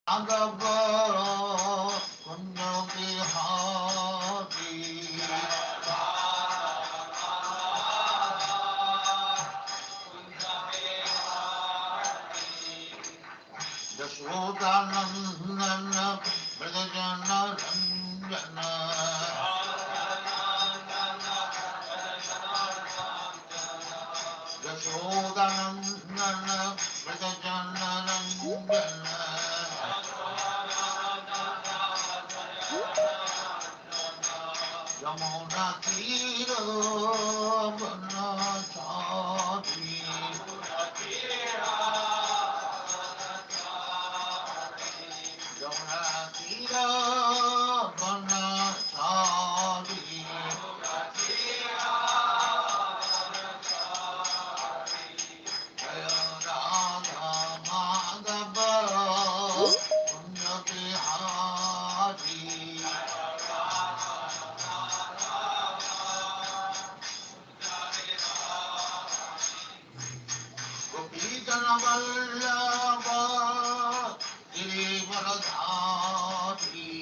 Bhagavad Bihari Jashodanandana Brajajana Ranjana Jashodanandana Brajajana Ranjana Yamuna Tira Banachari Yamuna Tira Banachari Jaya Radha Madhava Punya Bihari Gopijana Vallabha Girivaradhari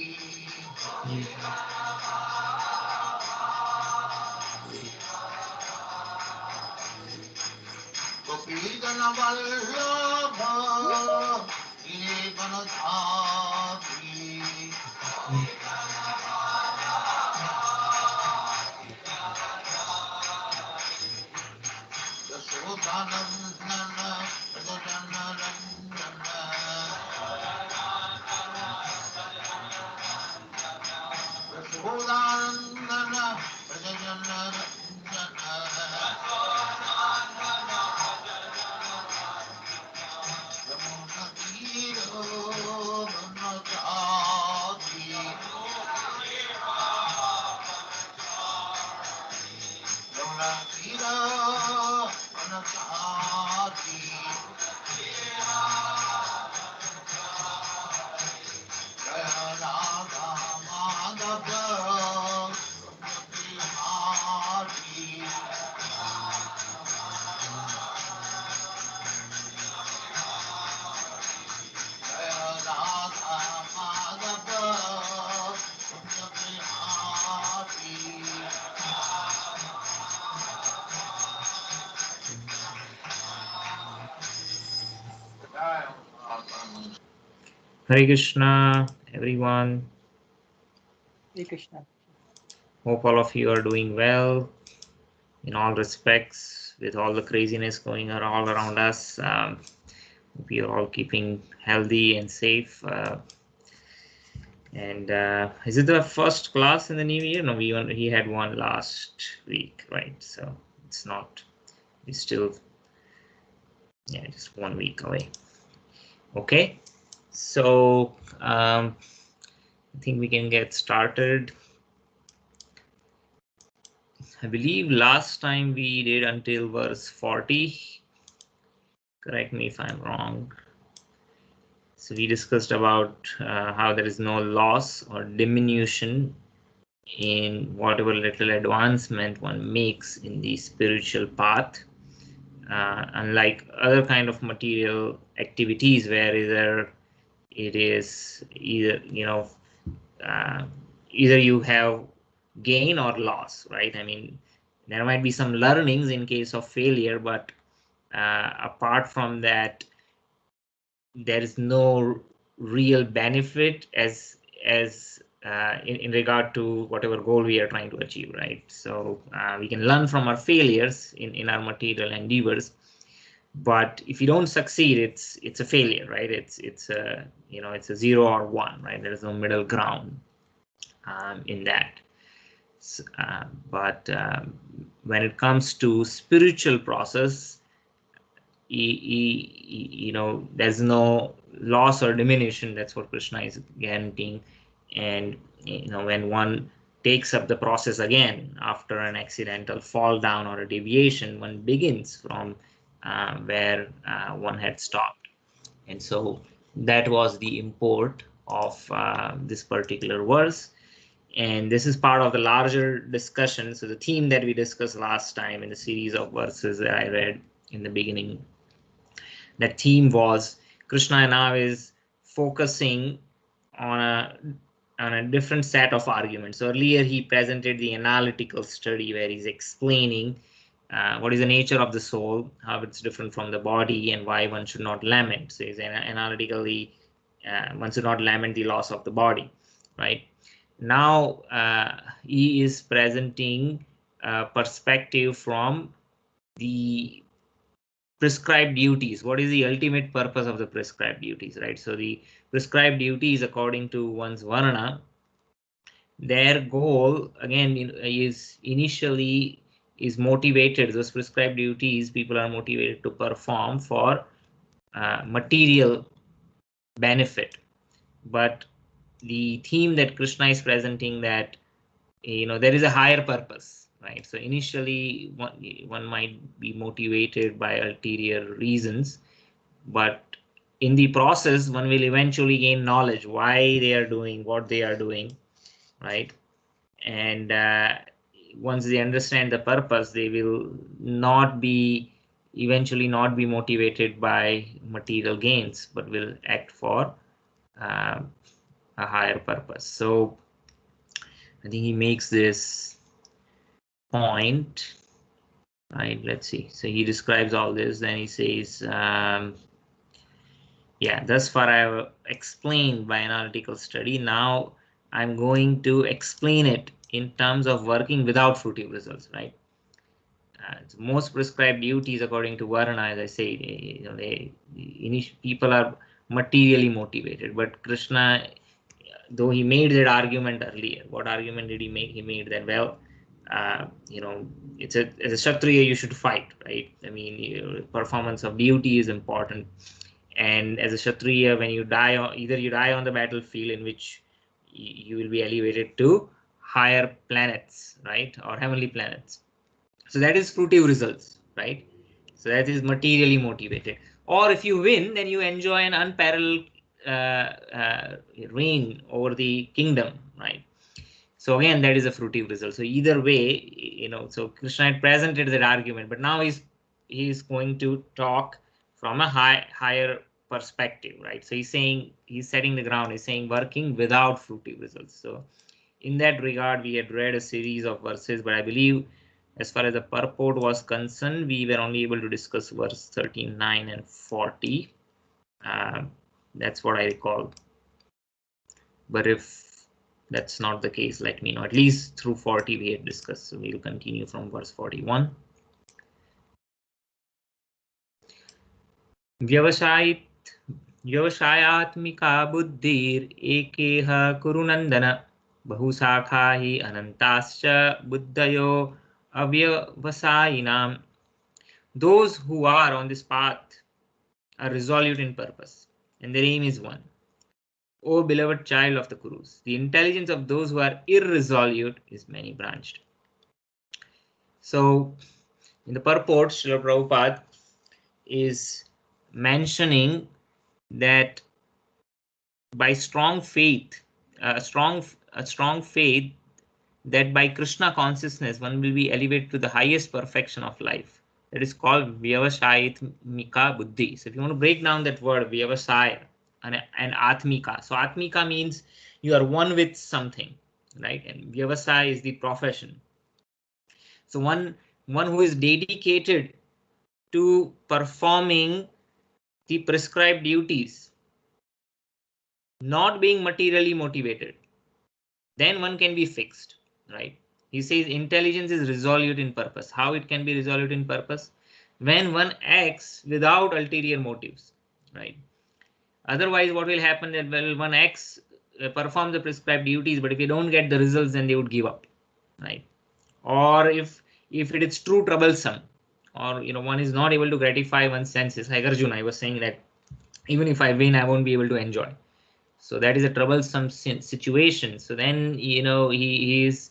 Gopijana Vallabha Girivaradhari Yashodanandana Brajajana Ranjana Yashodanandana Brajajana Ranjana Yamuna Tiro Banachari Yamuna Tiro Banachari Jaya Radha Madhava Bihari Jaya Radha Madhava Bihari Hare Krishna, everyone. Hare Krishna. Hope all of you are doing well in all respects with all the craziness going on all around us. We are all keeping healthy and safe. And is it the first class in the new year? No, he had one last week, right? So it's not. It's still, yeah, just 1 week away. Okay, so I think we can get started. I believe last time we did until verse 40. Correct me if I'm wrong. So we discussed about how there is no loss or diminution in whatever little advancement one makes in the spiritual path. Unlike other kind of material activities where it is either, either you have gain or loss, right? I mean, there might be some learnings in case of failure, but apart from that, there is no real benefit in regard to whatever goal we are trying to achieve, right? So we can learn from our failures in our material endeavors, but if you don't succeed, it's a failure, right? It's a it's a 0 or 1, right? There is no middle ground in that. But when it comes to spiritual process, there's no loss or diminution. That's what Krishna is guaranteeing. And when one takes up the process again after an accidental fall down or a deviation, one begins from where one had stopped. And so that was the import of this particular verse. And this is part of the larger discussion. So the theme that we discussed last time in the series of verses that I read in the beginning, that theme was Krishna now is focusing on a different set of arguments. Earlier, he presented the analytical study where he's explaining what is the nature of the soul, how it's different from the body, and why one should not lament. So, he's analytically, one should not lament the loss of the body, right? Now, he is presenting a perspective from the prescribed duties. What is the ultimate purpose of the prescribed duties, right? So the prescribed duties, according to one's varna, their goal again is initially is motivated. Those prescribed duties people are motivated to perform for material benefit, but the theme that Krishna is presenting, that there is a higher purpose, right? So initially one might be motivated by ulterior reasons, but in the process one will eventually gain knowledge why they are doing what they are doing, right? And once they understand the purpose, they will eventually not be motivated by material gains, but will act for a higher purpose. So I think he makes this point, right? Let's see. So he describes all this, then he says, yeah, thus far I have explained by analytical study. Now I'm going to explain it in terms of working without fruitive results, right? So most prescribed duties according to Varna, as I say, people are materially motivated, but Krishna, though he made that argument earlier, what argument did he make? He made that, well, as a Kshatriya you should fight, right? I mean, performance of duty is important, and as a Kshatriya, when you die, either you die on the battlefield, in which you will be elevated to higher planets, right, or heavenly planets. So that is fruitive results, right? So that is materially motivated. Or if you win, then you enjoy an unparalleled reign over the kingdom, right? So again, that is a fruitive result. So either way, so Krishna had presented that argument, but now he's going to talk from a higher perspective, right? So he's setting the ground. He's saying working without fruitive results. So in that regard, we had read a series of verses, but I believe as far as the purport was concerned, we were only able to discuss verse 39 and 40. That's what I recall. But if that's not the case, let me know. At least through 40 we had discussed. So we'll continue from verse 41. व्यवसायात्मिका बुद्धिर एकेह कुरुनंदन बहुशाखा हि अनंताश्च बुद्धयो avyavasayinam. Those who are on this path are resolute in purpose, and their aim is one. O beloved child of the Kurus, the intelligence of those who are irresolute is many branched. So, in the purport, Srila Prabhupada is mentioning that by strong faith, a strong faith, that by Krishna consciousness one will be elevated to the highest perfection of life. That is called Vyavasayatmika Buddhi. So if you want to break down that word Vyavasaya and Atmika. So Atmika means you are one with something, right? And Vyavasaya is the profession. So one who is dedicated to performing the prescribed duties, not being materially motivated, then one can be fixed, right? He says intelligence is resolute in purpose. How it can be resolute in purpose? When one acts without ulterior motives, right? Otherwise, what will happen that, well, one acts, performs the prescribed duties, but if you don't get the results, then they would give up, right? Or if it is too troublesome, or one is not able to gratify one's senses, like Arjuna, I was saying that even if I win, I won't be able to enjoy. So that is a troublesome situation. So then he is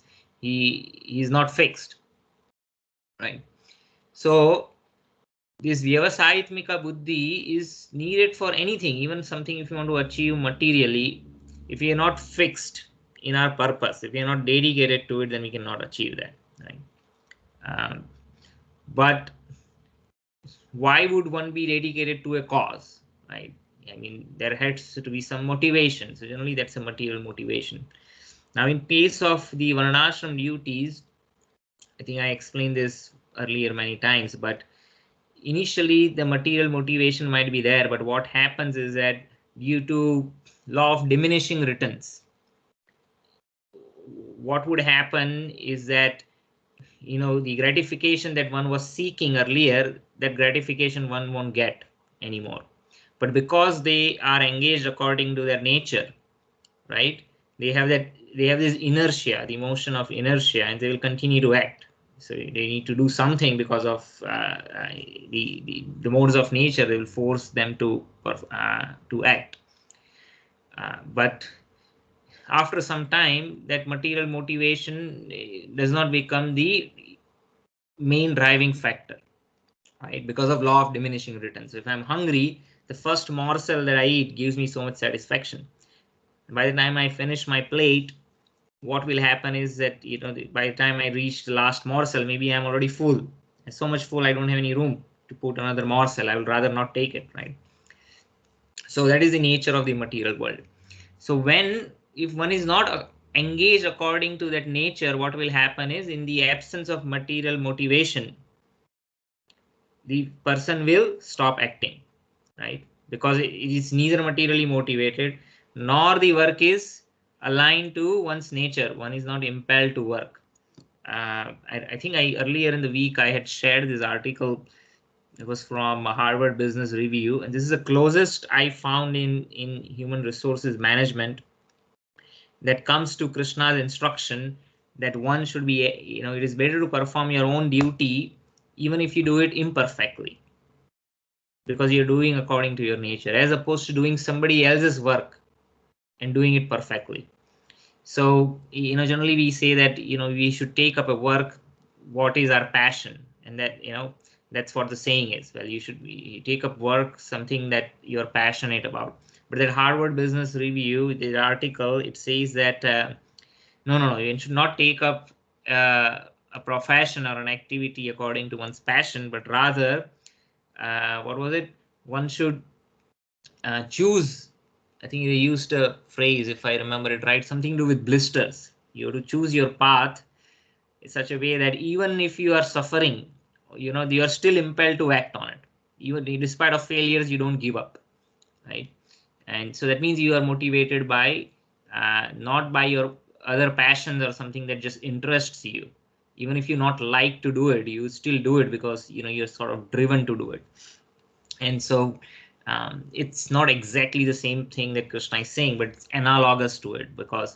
not fixed, right? So this Vyavasayatmika Buddhi is needed for anything, even something if you want to achieve materially. If we are not fixed in our purpose, if we are not dedicated to it, then we cannot achieve that, right? But why would one be dedicated to a cause, right? I mean, there has to be some motivation. So generally that's a material motivation. Now, in case of the varnashram duties, I think I explained this earlier many times, but initially the material motivation might be there, but what happens is that due to law of diminishing returns, what would happen is that, you know, the gratification that one was seeking earlier, that gratification one won't get anymore. But because they are engaged according to their nature, right, they have this inertia, the emotion of inertia, and they will continue to act. So they need to do something because of the modes of nature. They will force them to act. But after some time, that material motivation does not become the main driving factor, right? Because of law of diminishing returns. So if I'm hungry, the first morsel that I eat gives me so much satisfaction. By the time I finish my plate, what will happen is that, you know, by the time I reach the last morsel, maybe I'm already full. And so much full, I don't have any room to put another morsel. I would rather not take it, right? So that is the nature of the material world. So if one is not engaged according to that nature, what will happen is, in the absence of material motivation, the person will stop acting, right? Because it is neither materially motivated nor the work is aligned to one's nature. One is not impelled to work. I think earlier in the week I had shared this article. It was from Harvard Business Review, and this is the closest I found in human resources management that comes to Krishna's instruction that one should be, you know, it is better to perform your own duty even if you do it imperfectly, because you're doing according to your nature, as opposed to doing somebody else's work and doing it perfectly. So, you know, generally we say that, you know, we should take up a work what is our passion, and that, you know, that's what the saying is. Well, you take up work something that you're passionate about. But that Harvard Business Review, the article, it says that no, you should not take up a profession or an activity according to one's passion, but rather, what was it? One should choose. I think they used a phrase, if I remember it right, something to do with blisters. You have to choose your path in such a way that even if you are suffering, you know, you are still impelled to act on it. Even despite of failures, you don't give up, right? And so that means you are motivated by not by your other passions or something that just interests you. Even if you not like to do it, you still do it because, you know, you're sort of driven to do it. And so it's not exactly the same thing that Krishna is saying, but it's analogous to it, because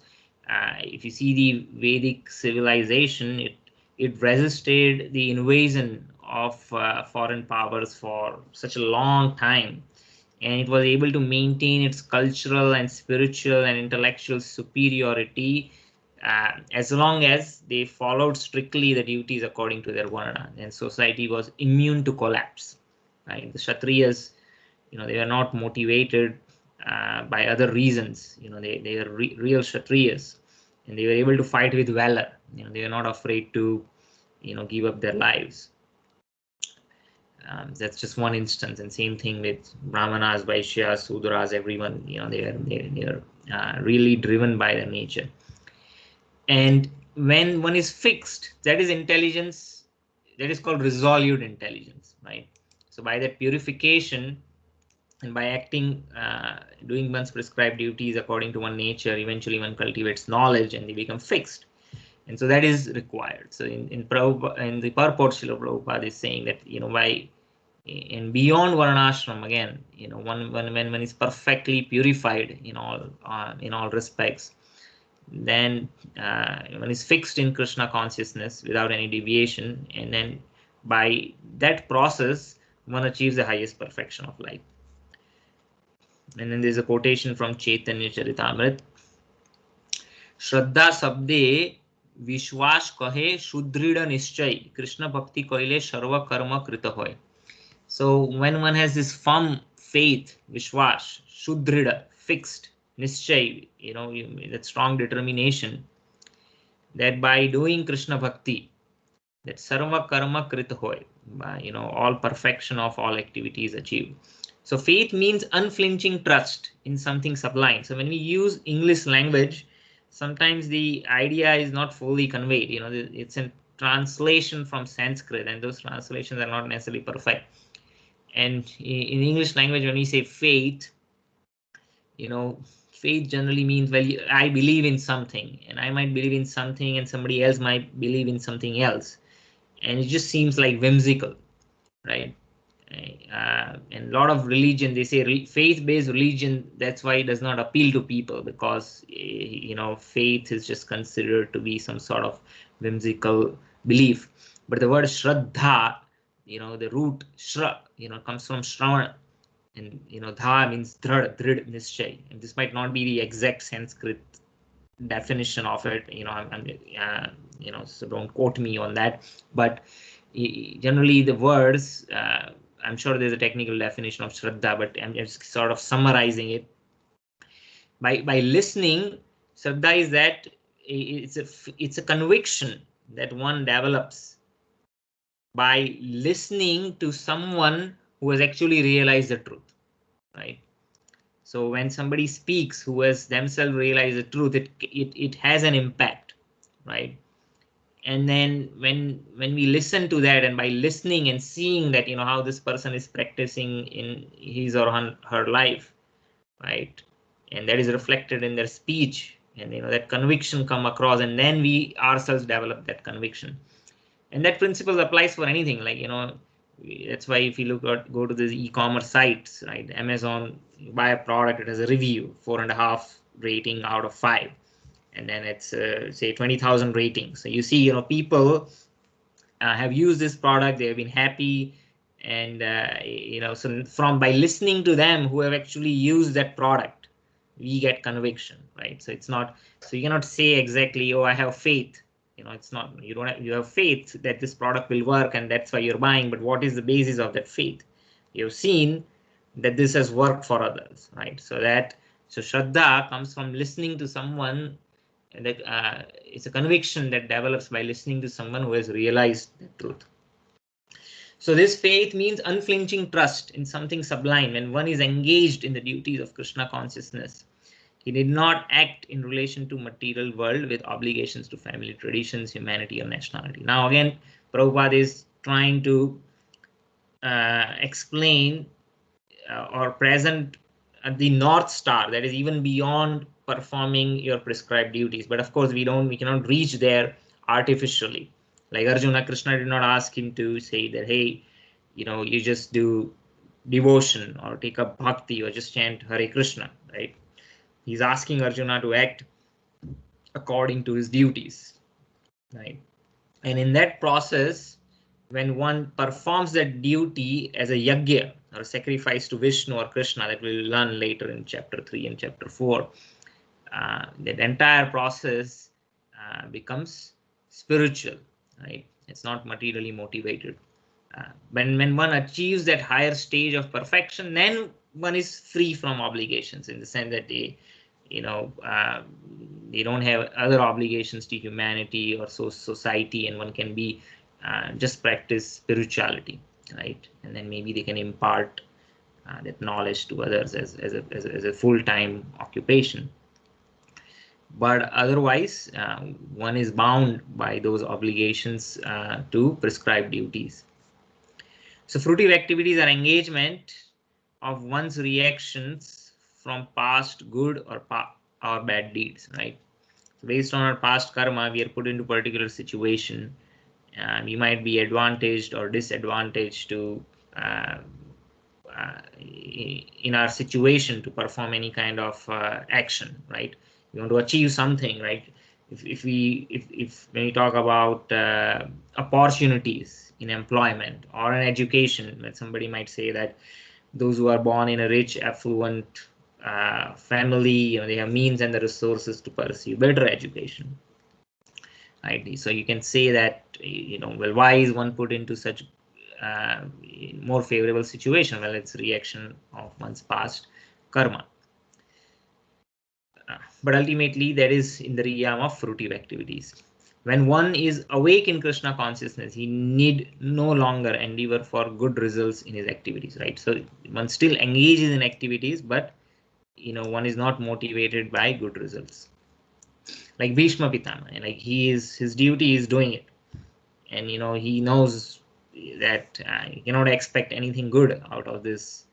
if you see the Vedic civilization, it resisted the invasion of foreign powers for such a long time, and it was able to maintain its cultural and spiritual and intellectual superiority as long as they followed strictly the duties according to their varna, and society was immune to collapse. Right? The Kshatriyas, you know, they were not motivated by other reasons. You know, they are real Kshatriyas, and they were able to fight with valor. You know, they were not afraid to, you know, give up their lives. That's just one instance, and same thing with Brahmanas, Vaishyas, Sudras, everyone. You know, they are really driven by their nature. And when one is fixed, that is intelligence. That is called resolute intelligence, right? So by that purification, and by acting, doing one's prescribed duties according to one nature, eventually one cultivates knowledge and they become fixed. And so that is required. So in the purport, Srila Prabhupada is saying that, you know, by and beyond varnashram, again, you know, when one is perfectly purified in all respects, then one is fixed in Krishna consciousness without any deviation, and then by that process one achieves the highest perfection of life. And then there's a quotation from Chaitanya Charitamrita. Shraddha sabde vishwas kahe shudrida nischay, Krishna bhakti koile sarva karma krita hoy. So when one has this firm faith, vishwas, shudrida, fixed, nischay, you know, that strong determination, that by doing Krishna bhakti, that sarva karma krita hoy, you know, all perfection of all activities achieved. So faith means unflinching trust in something sublime. So when we use English language, sometimes the idea is not fully conveyed. It's a translation from Sanskrit, and those translations are not necessarily perfect. And in English language, when we say faith, faith generally means, well, I believe in something, and I might believe in something, and somebody else might believe in something else, and it just seems like whimsical, right? And a lot of religion, they say faith-based religion, that's why it does not appeal to people, because faith is just considered to be some sort of whimsical belief. But the word shraddha, the root shra, comes from shravana, and dha means drid nischay, and this might not be the exact Sanskrit definition of it. So don't quote me on that, but generally the words, I'm sure there's a technical definition of shraddha, but I'm just sort of summarizing it. By listening, shraddha is that it's a conviction that one develops by listening to someone who has actually realized the truth, right? So when somebody speaks who has themselves realized the truth, it has an impact, right? And then when we listen to that, and by listening and seeing that how this person is practicing in his or her life, right, and that is reflected in their speech, and that conviction come across, and then we ourselves develop that conviction. And that principle applies for anything, like that's why if you go to these e-commerce sites, right, Amazon, you buy a product, it has a review 4.5 rating out of 5, and then it's say 20,000 ratings. So you see people have used this product, they have been happy, and so by listening to them who have actually used that product, we get conviction, right? So it's not, so you cannot say exactly, oh, I have faith. It's not, you have faith that this product will work, and that's why you're buying. But what is the basis of that faith? You've seen that this has worked for others, right? So shraddha comes from listening to someone, and that it's a conviction that develops by listening to someone who has realized the truth. So this faith means unflinching trust in something sublime. When one is engaged in the duties of Krishna consciousness, he did not act in relation to material world with obligations to family traditions, humanity, or nationality. Now again, Prabhupada is trying to explain or present the North Star, that is even beyond performing your prescribed duties. But of course, we cannot reach there artificially. Like Arjuna, Krishna did not ask him to say that, hey, you just do devotion or take up bhakti or just chant Hare Krishna, right? He's asking Arjuna to act according to his duties, right? And in that process, when one performs that duty as a yajna or a sacrifice to Vishnu or Krishna, that we'll learn later in chapter 3 and chapter 4, that entire process becomes spiritual, right? It's not materially motivated. When one achieves that higher stage of perfection, then one is free from obligations, in the sense that they don't have other obligations to humanity or society, and one can be just practice spirituality, right? And then maybe they can impart that knowledge to others as a full-time occupation. But otherwise, one is bound by those obligations to prescribed duties. So fruitive activities are engagement of one's reactions from past good or bad deeds, right? So based on our past karma, we are put into a particular situation, and we might be advantaged or disadvantaged to in our situation to perform any kind of action, right? We want to achieve something, right? If when we talk about opportunities in employment or in education, that somebody might say that those who are born in a rich, affluent family, they have means and the resources to pursue better education, right? So you can say that, well, why is one put into such more favorable situation? Well, it's reaction of one's past karma. But ultimately, that is in the realm of fruitive activities. when one is awake in Krishna consciousness, he need no longer endeavor for good results in his activities, right? So one still engages in activities, but one is not motivated by good results. Like Bhishma Pitama, like his duty is doing it, and he knows that he cannot expect anything good out of this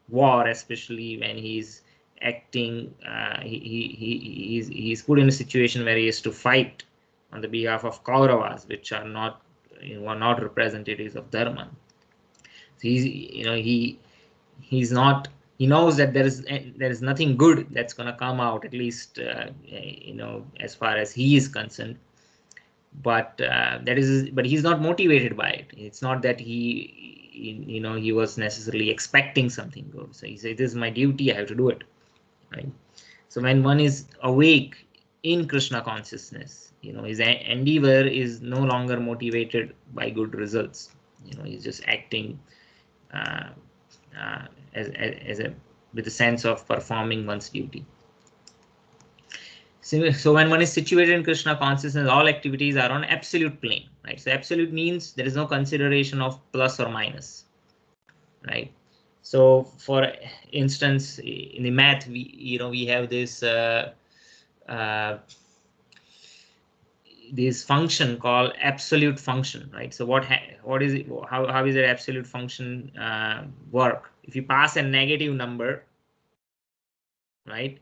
war, especially when he's acting. He's put in a situation where he has to fight on the behalf of Kauravas, which are not representatives of Dharma. So he's not. He knows that there is nothing good that's going to come out, at least as far as he is concerned. But but he's not motivated by it. It's not that he was necessarily expecting something good. So he said, "This is my duty. I have to do it." Right. So when one is awake in Krishna consciousness, his endeavor is no longer motivated by good results. He's just acting uh, as a with a sense of performing one's duty. So when one is situated in Krishna consciousness, all activities are on absolute plane, right? So absolute means there is no consideration of plus or minus, right? So for instance, in the math, we have this this function called absolute function, right? So what is it? How is that absolute function work? If you pass a negative number, right,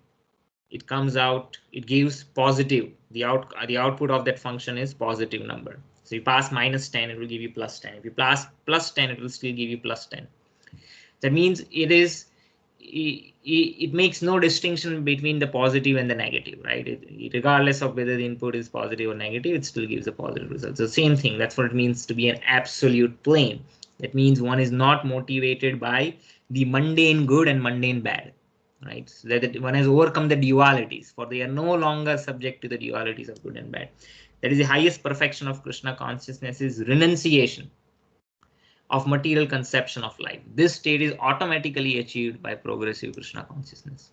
it comes out, it gives positive. The output of that function is positive number. So you pass minus 10, it will give you plus 10. If you pass plus 10, it will still give you plus 10. That means it makes no distinction between the positive and the negative, right? Regardless of whether the input is positive or negative, it still gives a positive result. So same thing, that's what it means to be an absolute plane. That means one is not motivated by the mundane good and mundane bad, right? So that one has overcome the dualities, for they are no longer subject to the dualities of good and bad. That is the highest perfection of Krishna consciousness, is renunciation of material conception of life. This state is automatically achieved by progressive Krishna consciousness.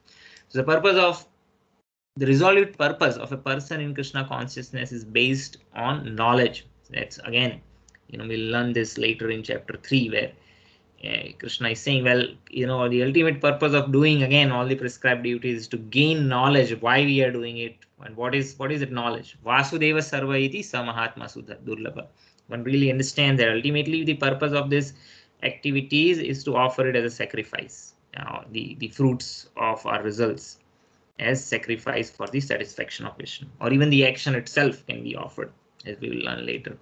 So the resolute purpose of a person in Krishna consciousness is based on knowledge. That's again, we'll learn this later in chapter 3, where Krishna is saying, well, the ultimate purpose of doing again all the prescribed duties is to gain knowledge of why we are doing it, and what is that knowledge? Vasudeva sarva iti samahatma durlabha. One really understands that ultimately the purpose of this activities is to offer it as a sacrifice, the fruits of our results as sacrifice for the satisfaction of Vishnu, or even the action itself can be offered, as we will learn later.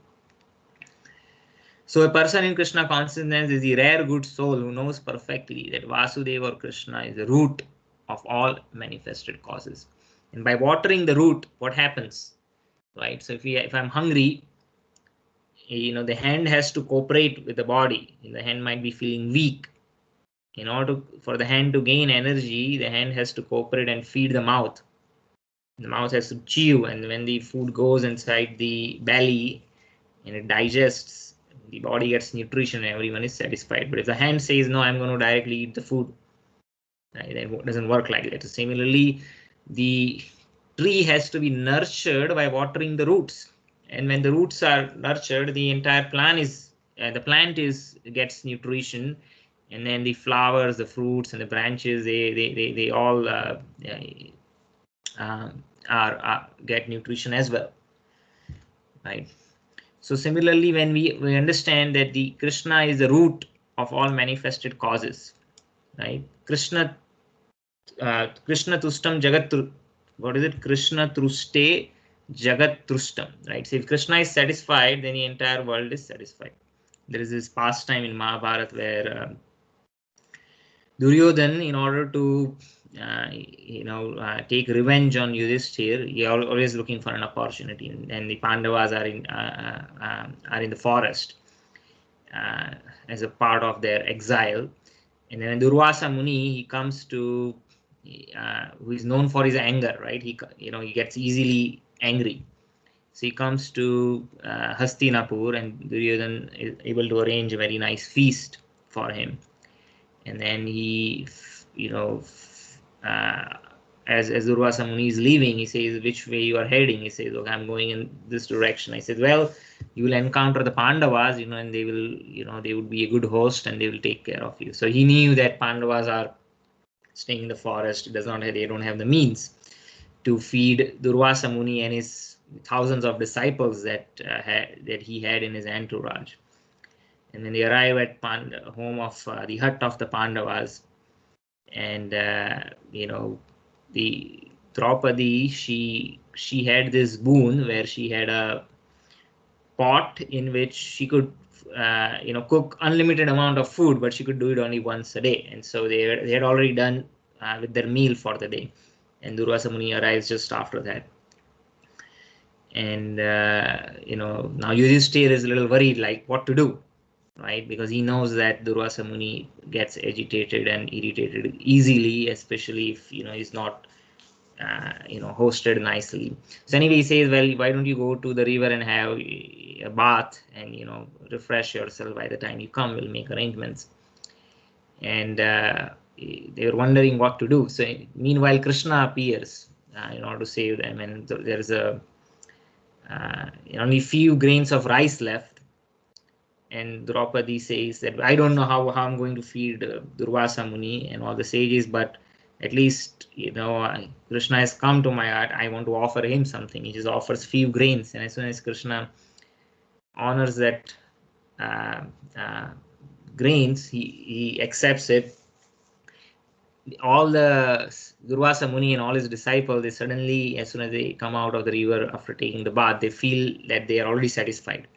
So a person in Krishna consciousness is the rare good soul who knows perfectly that Vasudeva or Krishna is the root of all manifested causes. And by watering the root, what happens? Right? So if I'm hungry, the hand has to cooperate with the body. The hand might be feeling weak. In order for the hand to gain energy, the hand has to cooperate and feed the mouth. The mouth has to chew, and when the food goes inside the belly and it digests, the body gets nutrition and everyone is satisfied. But if the hand says, no, I'm going to directly eat the food, right, then it doesn't work like that. So similarly, the tree has to be nurtured by watering the roots. And when the roots are nurtured, the entire plant gets nutrition, and then the flowers, the fruits, and the branches, they all get nutrition as well, right? So similarly, when we understand that the Krishna is the root of all manifested causes, right? Krishna tustam jagat, what is it? Krishna truste jagat trustam, right? So if Krishna is satisfied, then the entire world is satisfied. There is this pastime in Mahabharata where Duryodhan, in order to take revenge on Yudhishthir, he always looking for an opportunity, and the Pandavas are in the forest as a part of their exile. And then Durvasa Muni, he comes to who is known for his anger, right? He gets easily angry. So he comes to Hastinapur, and Duryodhan is able to arrange a very nice feast for him. And then he, as Durvasa Muni is leaving, he says, which way you are heading? He says, okay, I'm going in this direction. I said, well, you will encounter the Pandavas, and they will, they would be a good host and they will take care of you. So he knew that Pandavas are staying in the forest. They don't have the means to feed Durvasa Muni and his thousands of disciples that he had in his entourage. And when they arrive at home of the hut of the Pandavas, and the Draupadi, she had this boon where she had a pot in which she could cook unlimited amount of food, but she could do it only once a day. And so they had already done with their meal for the day, and Durvasa Muni arrives just after that. And now Yudhishthir is a little worried, like what to do, right? Because he knows that Durvasa Muni gets agitated and irritated easily, especially if he's not hosted nicely. So anyway, he says, well, why don't you go to the river and have a bath and refresh yourself. By the time you come, we'll make arrangements. And they were wondering what to do. So meanwhile, Krishna appears in order to save them, and there's only few grains of rice left. And Draupadi says that I don't know how I'm going to feed Durvasa Muni and all the sages, but at least Krishna has come to my heart. I want to offer him something. He just offers few grains, and as soon as Krishna honors that grains, he accepts it. All the Durvasa Muni and all his disciples, they suddenly, as soon as they come out of the river after taking the bath, they feel that they are already satisfied.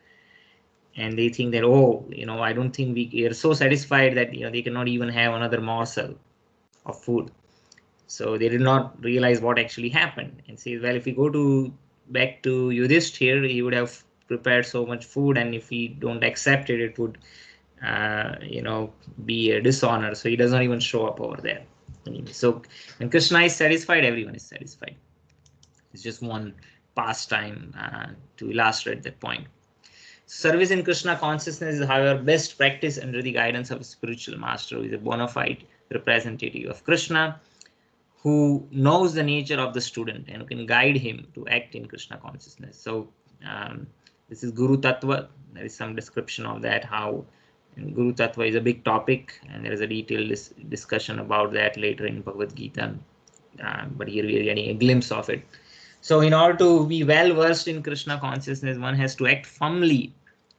And they think that, I don't think we are so satisfied that they cannot even have another morsel of food. So they did not realize what actually happened, and say, well, if we go back to Yudhishthir, he would have prepared so much food, and if we don't accept it, it would be a dishonor. So he does not even show up over there. Anyway, so when Krishna is satisfied, everyone is satisfied. It's just one pastime to illustrate that point. Service in Krishna consciousness is, however, best practice under the guidance of a spiritual master who is a bona fide representative of Krishna, who knows the nature of the student and who can guide him to act in Krishna consciousness. So this is Guru Tattva. There is some description of that, how Guru Tattva is a big topic, and there is a detailed discussion about that later in Bhagavad Gita. But here we are getting a glimpse of it. So in order to be well versed in Krishna consciousness, one has to act firmly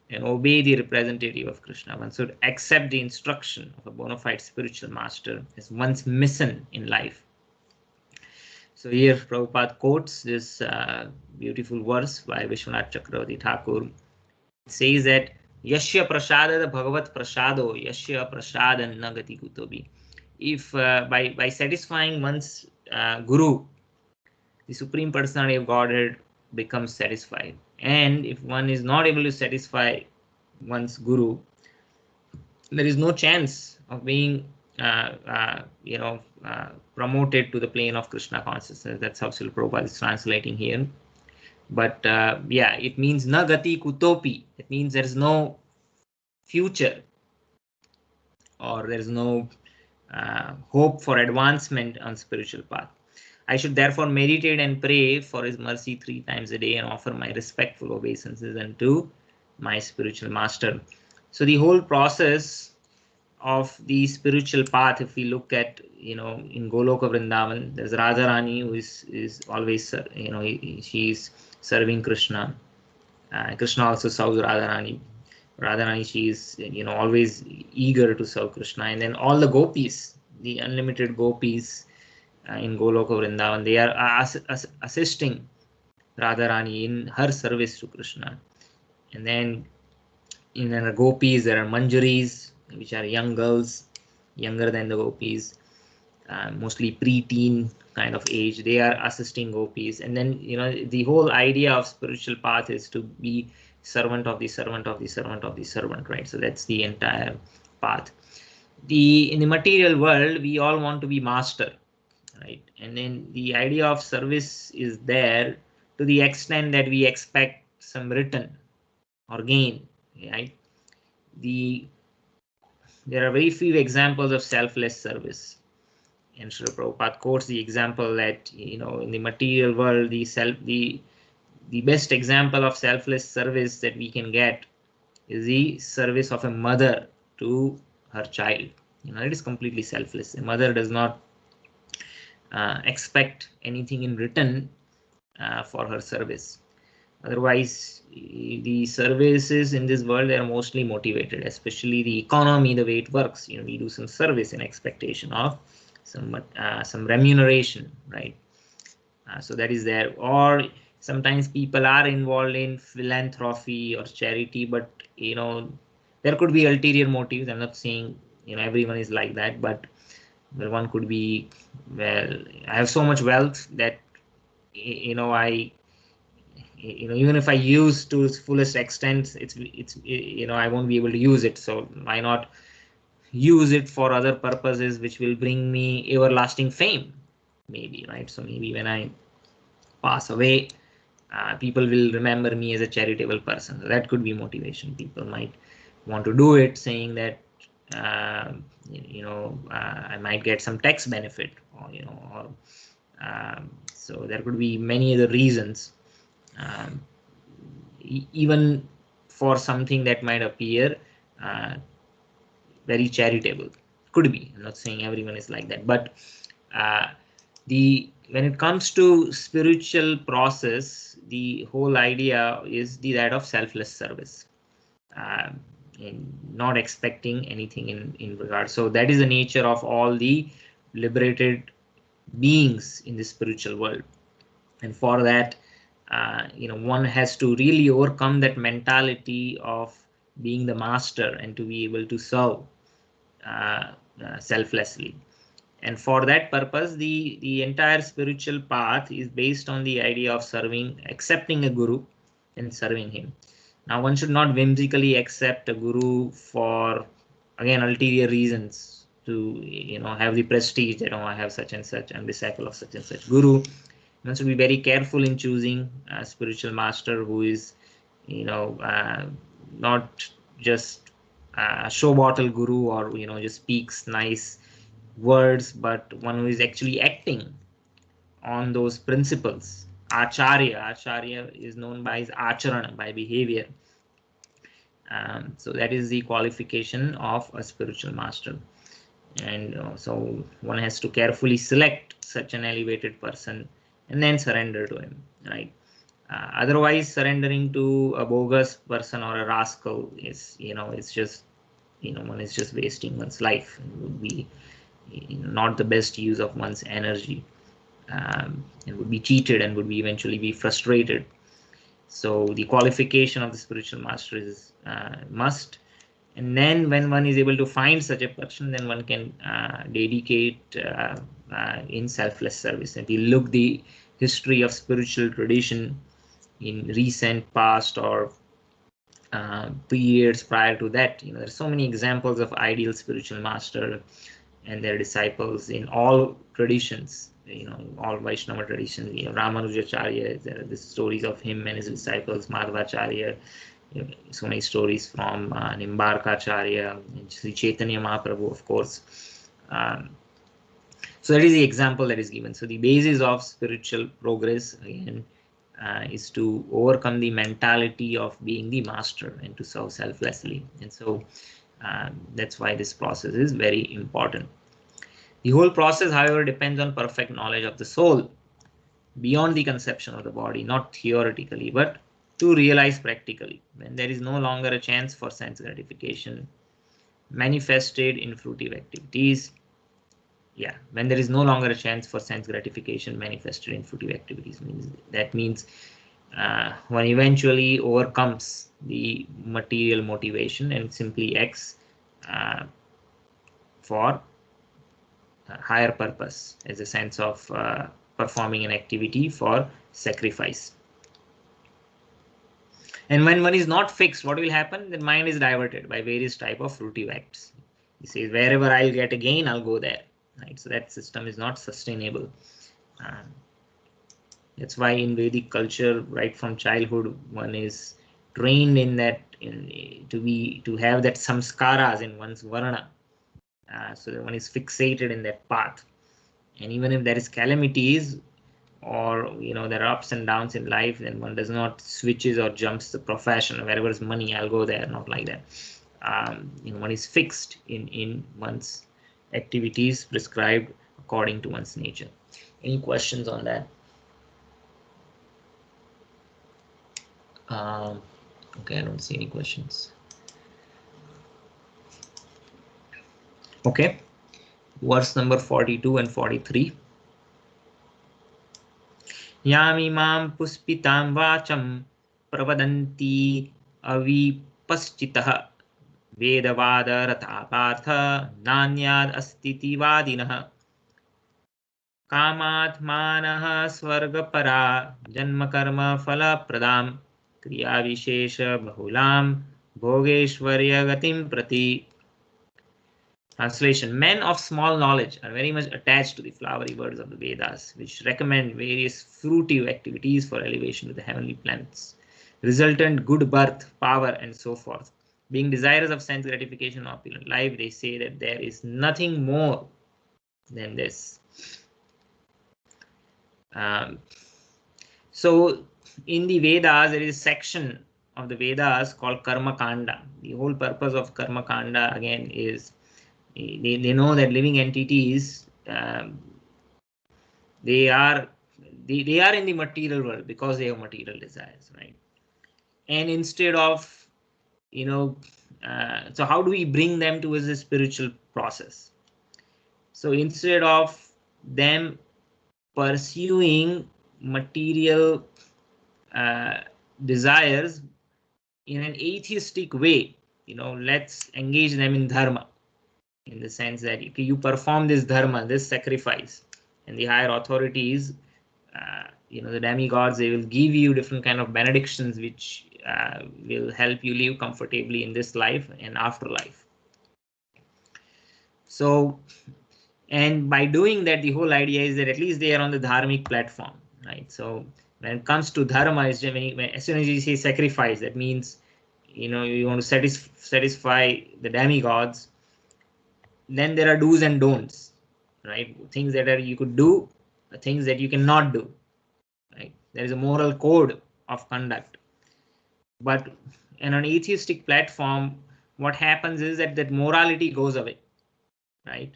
and obey the representative of Krishna. One should accept the instruction of a bona fide spiritual master as one's mission in life. So here Prabhupada quotes this beautiful verse by Vishwanath Chakravarti Thakur. It says that Yashya prasada bhagavat prasado yashya prasada nagati kutobi. If by satisfying one's guru, the Supreme Personality of Godhead becomes satisfied. And if one is not able to satisfy one's guru, there is no chance of being promoted to the plane of Krishna consciousness. That's how Srila Prabhupada is translating here. But it means nagati kutopi. It means there is no future, or there is no hope for advancement on spiritual path. I should therefore meditate and pray for his mercy 3 times a day and offer my respectful obeisances unto my spiritual master. So the whole process of the spiritual path, if we look at, in Goloka Vrindavan, there's Radharani who is always, she is serving Krishna. Krishna also serves Radharani. Radharani, she is, always eager to serve Krishna. And then all the gopis, the unlimited gopis in Goloka Vrindavan, they are assisting Radharani in her service to Krishna. And then in the gopis, there are manjaris, which are young girls, younger than the gopis, mostly pre-teen kind of age. They are assisting gopis. And then, the whole idea of spiritual path is to be servant of the servant of the servant of the servant, right? So that's the entire path. In the material world, we all want to be master, right? And then the idea of service is there to the extent that we expect some return or gain, right? There are very few examples of selfless service. And Srila Prabhupada quotes the example that, in the material world, the best example of selfless service that we can get is the service of a mother to her child. It is completely selfless. A mother does not expect anything in return for her service. Otherwise, the services in this world, they are mostly motivated, especially the economy, the way it works. We do some service in expectation of some remuneration, right? So that is there. Or sometimes people are involved in philanthropy or charity, but there could be ulterior motives. I'm not saying everyone is like that, but one could be, well, I have so much wealth that I even if I use to its fullest extent, it's I won't be able to use it. So why not use it for other purposes which will bring me everlasting fame, maybe, right? So maybe when I pass away, people will remember me as a charitable person. So that could be motivation. People might want to do it, saying that I might get some tax benefit, or so there could be many other reasons. Even for something that might appear uh, very charitable, could be. I'm not saying everyone is like that, but when it comes to spiritual process, the whole idea is that of selfless service, and not expecting anything in regard. So that is the nature of all the liberated beings in the spiritual world. And for that, one has to really overcome that mentality of being the master and to be able to serve selflessly. And for that purpose, the entire spiritual path is based on the idea of accepting a guru and serving him. Now, one should not whimsically accept a guru for, again, ulterior reasons, to have the prestige that, I have such and such, I'm disciple of such and such guru. One should be very careful in choosing a spiritual master who is, not just a show bottle guru, or just speaks nice words, but one who is actually acting on those principles. Acharya is known by his acharana, by behavior. So that is the qualification of a spiritual master. And so one has to carefully select such an elevated person and then surrender to him, right? Otherwise, surrendering to a bogus person or a rascal is, it's just, one is just wasting one's life, and would be not the best use of one's energy, and would be cheated and would be eventually be frustrated. So the qualification of the spiritual master is must. And then when one is able to find such a person, then one can dedicate in selfless service. If you look the history of spiritual tradition in recent past, or periods prior to that, there's so many examples of ideal spiritual master and their disciples in all traditions, all Vaishnava traditions. Ramanujacharya, there are the stories of him and his disciples. Madhvacharya, so many stories from Nimbarkacharya, Sri Chaitanya Mahaprabhu, of course. So that is the example that is given. So the basis of spiritual progress, again, is to overcome the mentality of being the master and to serve selflessly. And so that's why this process is very important. The whole process, however, depends on perfect knowledge of the soul, beyond the conception of the body, not theoretically, but to realize practically, when there is no longer a chance for sense gratification manifested in fruitive activities. Yeah, when there is no longer a chance for sense gratification manifested in fruitive activities, that means one eventually overcomes the material motivation and simply acts for a higher purpose, as a sense of performing an activity for sacrifice. And when one is not fixed, what will happen? The mind is diverted by various type of fruitive acts. He says, wherever I'll get a gain, I'll go there. Right? So that system is not sustainable. That's why in Vedic culture, right from childhood, one is trained in that, to have that samskaras in one's varna, so that one is fixated in that path. And even if there is calamities, or there are ups and downs in life, then one does not switches or jumps the profession. Wherever is money, I'll go there. Not like that. One is fixed in one's activities prescribed according to one's nature. Any questions on that? Okay, I don't see any questions. Okay, verse number 42 and 43. यामिमां पुष्पितां वाचं प्रवदन्ति अविपश्चितः वेदवादरता पार्थ नान्याद् अस्तीति वादिनः कामात्मानः स्वर्गपरा जन्मकर्म फलप्रदां क्रियाविशेष बहुलां भोगेश्वर्यगतिं प्रति. Translation: Men of small knowledge are very much attached to the flowery words of the Vedas, which recommend various fruitive activities for elevation to the heavenly planets, resultant good birth, power, and so forth. Being desirous of sense gratification or opulent life, they say that there is nothing more than this. So, in the Vedas, there is a section of the Vedas called Karma Kanda. The whole purpose of Karma Kanda again is they know that living entities they are in the material world because they have material desires, right? And instead of so how do we bring them towards the spiritual process? So instead of them pursuing material desires in an atheistic way, let's engage them in dharma, in the sense that you perform this dharma, this sacrifice, and the higher authorities, the demigods, they will give you different kind of benedictions which will help you live comfortably in this life and afterlife. So, and by doing that, the whole idea is that at least they are on the dharmic platform, right? So when it comes to dharma, as soon as you say sacrifice, that means you want to satisfy the demigods. Then there are do's and don'ts, right? Things that you could do, things that you cannot do, right? There is a moral code of conduct. But in an atheistic platform, what happens is that morality goes away, right?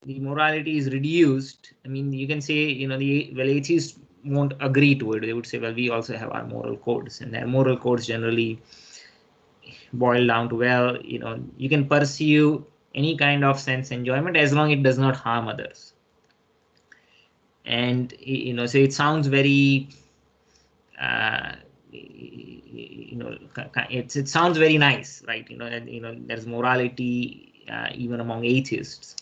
The morality is reduced. I mean, you can say, atheists won't agree to it. They would say, well, we also have our moral codes, and their moral codes generally boil down to, well, you can pursue any kind of sense enjoyment as long as it does not harm others. And so it sounds very it sounds very nice, right? There's morality even among atheists.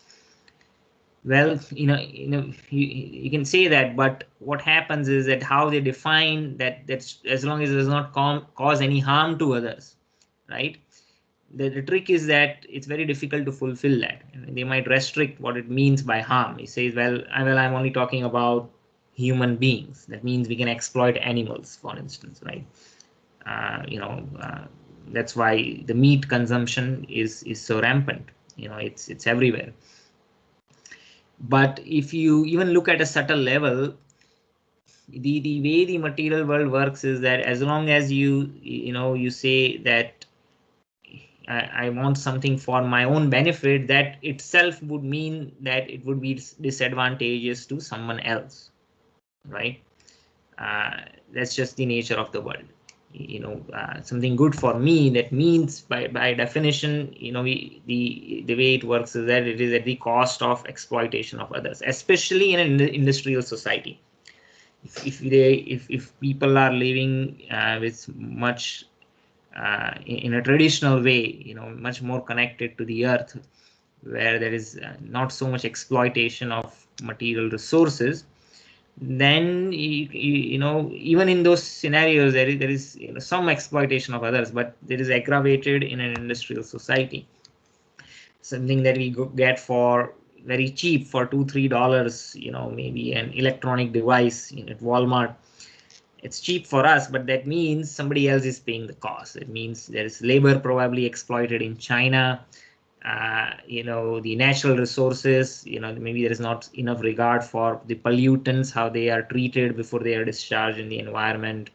Well, you can say that, but what happens is that how they define that's as long as it does not cause any harm to others, right? The trick is that it's very difficult to fulfill that. And they might restrict what it means by harm. He says, well, I'm only talking about human beings. That means we can exploit animals, for instance, right? That's why the meat consumption is so rampant. It's everywhere. But if you even look at a subtle level, the way the material world works is that as long as you say that I want something for my own benefit, that itself would mean that it would be disadvantageous to someone else, right? That's just the nature of the world. Something good for me, that means by definition, the way it works is that it is at the cost of exploitation of others, especially in an industrial society. If people are living with much in a traditional way, much more connected to the earth, where there is not so much exploitation of material resources, then even in those scenarios there is some exploitation of others, but it is aggravated in an industrial society. Something that we get for very cheap, for $2-3, maybe an electronic device at Walmart. It's cheap for us, but that means somebody else is paying the cost. It means there is labor probably exploited in China, the natural resources, maybe there is not enough regard for the pollutants, how they are treated before they are discharged in the environment.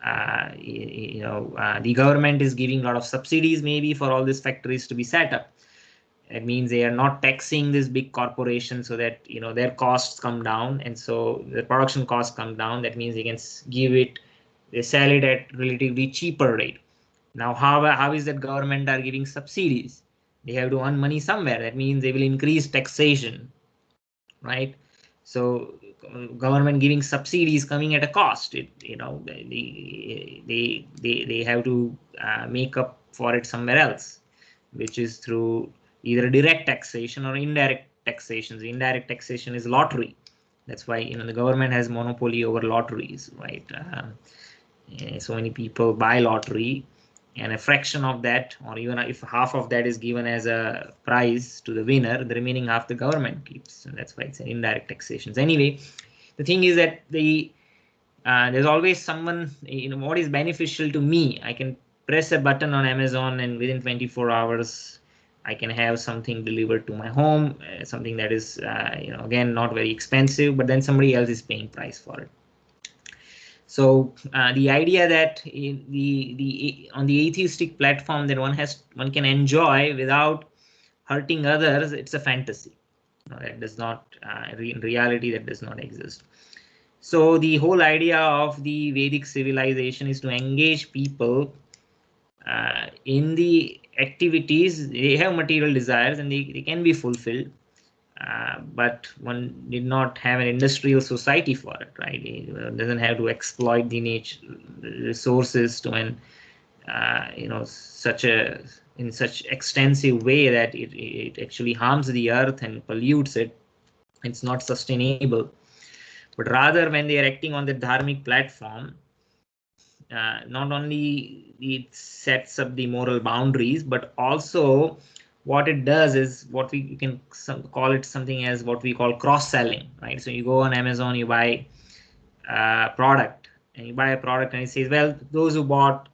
The government is giving a lot of subsidies maybe for all these factories to be set up. It means they are not taxing this big corporation so that their costs come down, and so the production costs come down. That means they can they sell it at relatively cheaper rate. Now, how is that government are giving subsidies? They have to earn money somewhere. That means they will increase taxation, right? So government giving subsidies coming at a cost. They have to make up for it somewhere else, which is through either direct taxation or indirect taxation. The indirect taxation is lottery. That's why the government has monopoly over lotteries, right? So many people buy lottery, and a fraction of that, or even if half of that is given as a prize to the winner, the remaining half the government keeps, and that's why it's an indirect taxation. Anyway, the thing is that there's always someone, what is beneficial to me. I can press a button on Amazon, and within 24 hours I can have something delivered to my home, something that is again not very expensive, but then somebody else is paying price for it. So the idea that on the atheistic platform that one can enjoy without hurting others, it's a fantasy. That does not in reality, that does not exist. So the whole idea of the Vedic civilization is to engage people in the activities. They have material desires and they can be fulfilled. But one did not have an industrial society for it, right? It doesn't have to exploit the nature resources to an in such extensive way that it actually harms the earth and pollutes it. It's not sustainable. But rather, when they are acting on the dharmic platform, not only it sets up the moral boundaries, but also what it does is what we can call it something as what we call cross-selling, right? So you go on Amazon, you buy a product, and you buy a product, and it says, well, those who bought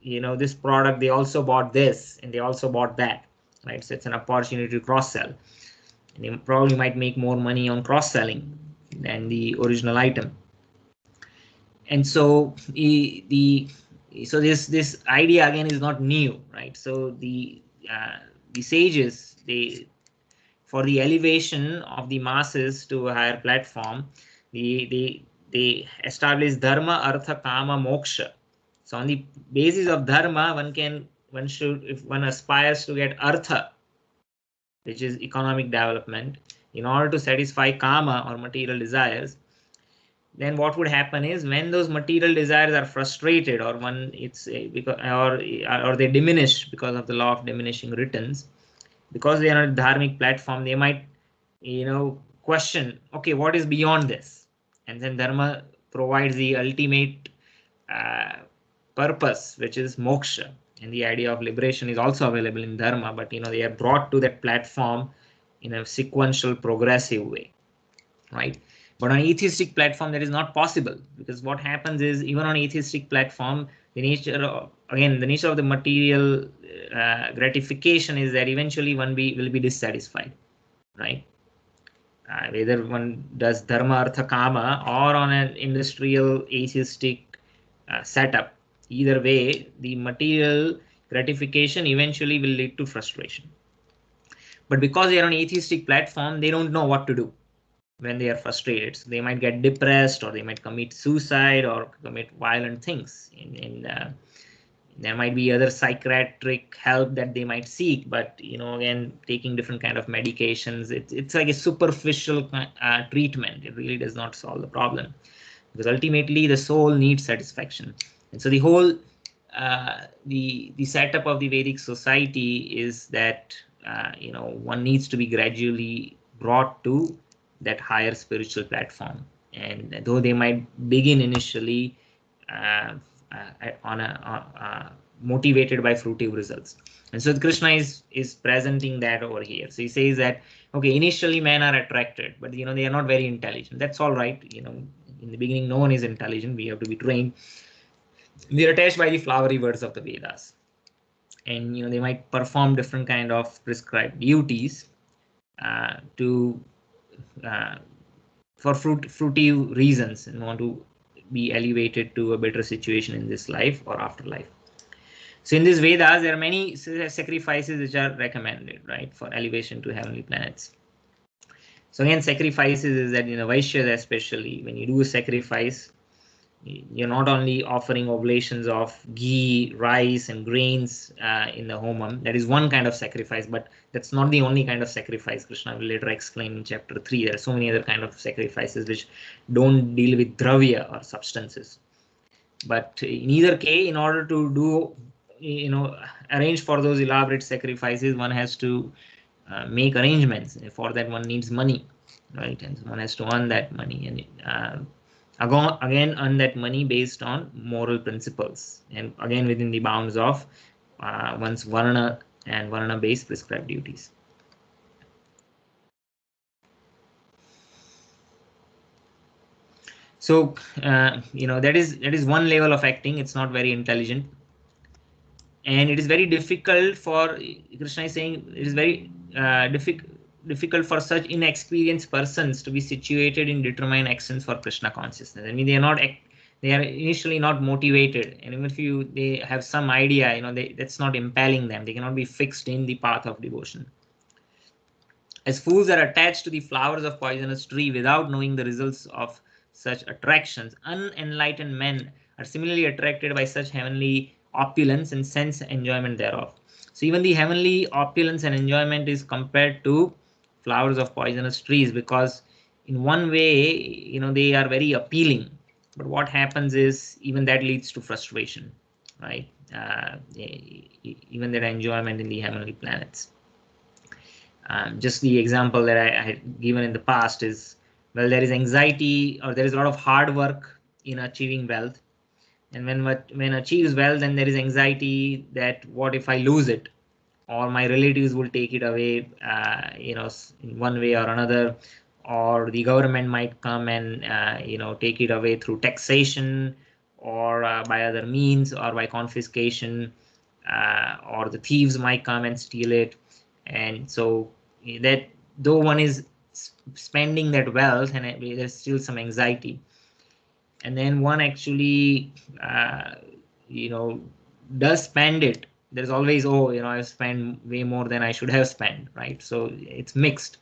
this product, they also bought this, and they also bought that, right? So it's an opportunity to cross-sell, and you probably might make more money on cross-selling than the original item. And so this idea again is not new, right? So the sages, for the elevation of the masses to a higher platform, they establish dharma, artha, kama, moksha. So on the basis of dharma, if one aspires to get artha, which is economic development, in order to satisfy kama or material desires, then what would happen is when those material desires are frustrated, or or they diminish because of the law of diminishing returns, because they are on a dharmic platform, they might question, okay, what is beyond this? And then dharma provides the ultimate purpose, which is moksha, and the idea of liberation is also available in dharma, but they are brought to that platform in a sequential, progressive way, right? But on atheistic platform, that is not possible, because what happens is, even on atheistic platform, the nature of the material gratification is that eventually one will be dissatisfied, right? Whether one does dharma, artha, kama, or on an industrial atheistic setup, either way, the material gratification eventually will lead to frustration. But because they are on an atheistic platform, they don't know what to do when they are frustrated. So they might get depressed, or they might commit suicide, or commit violent things. There might be other psychiatric help that they might seek, but again, taking different kind of medications, it's like a superficial treatment. It really does not solve the problem, because ultimately the soul needs satisfaction. And so the whole the setup of the Vedic society is that one needs to be gradually brought to that higher spiritual platform, and though they might begin initially motivated by fruitive results. And so Krishna is presenting that over here. So he says that, okay, initially men are attracted, but they are not very intelligent. That's all right. In the beginning, no one is intelligent. We have to be trained. We are attached by the flowery words of the Vedas. and they might perform different kind of prescribed duties to for fruity reasons, and want to be elevated to a better situation in this life or afterlife. So in these Vedas, there are many sacrifices which are recommended, right, for elevation to heavenly planets. So again, sacrifices is that Vaishyas, especially when you do a sacrifice, you're not only offering oblations of ghee, rice, and grains in the homam. That is one kind of sacrifice, but that's not the only kind of sacrifice. Krishna will later explain in chapter 3. There are so many other kind of sacrifices which don't deal with dravya or substances. But in either case, in order to do, arrange for those elaborate sacrifices, one has to make arrangements. For that, one needs money, right? And one has to earn that money, and again earn that money based on moral principles, and again within the bounds of one's varna and varna based prescribed duties. So that is one level of acting. It's not very intelligent, and it is very difficult for, Krishna is saying, it is very difficult for such inexperienced persons to be situated in determined actions for Krishna consciousness. I mean, they are initially not motivated, and even if they have some idea, that's not impelling them. They cannot be fixed in the path of devotion. As fools are attached to the flowers of poisonous tree without knowing the results of such attractions, unenlightened men are similarly attracted by such heavenly opulence and sense enjoyment thereof. So even the heavenly opulence and enjoyment is compared to flowers of poisonous trees, because in one way, they are very appealing. But what happens is even that leads to frustration, right? Even that enjoyment in the heavenly planets. Just the example that I had given in the past is, well, there is anxiety, or there is a lot of hard work in achieving wealth. And when achieves wealth, then there is anxiety that what if I lose it, or my relatives will take it away, in one way or another, or the government might come and take it away through taxation, or by other means, or by confiscation, or the thieves might come and steal it. And so that though one is spending that wealth, and there's still some anxiety, and then one actually does spend it, there's always, I've spent way more than I should have spent, right? So it's mixed.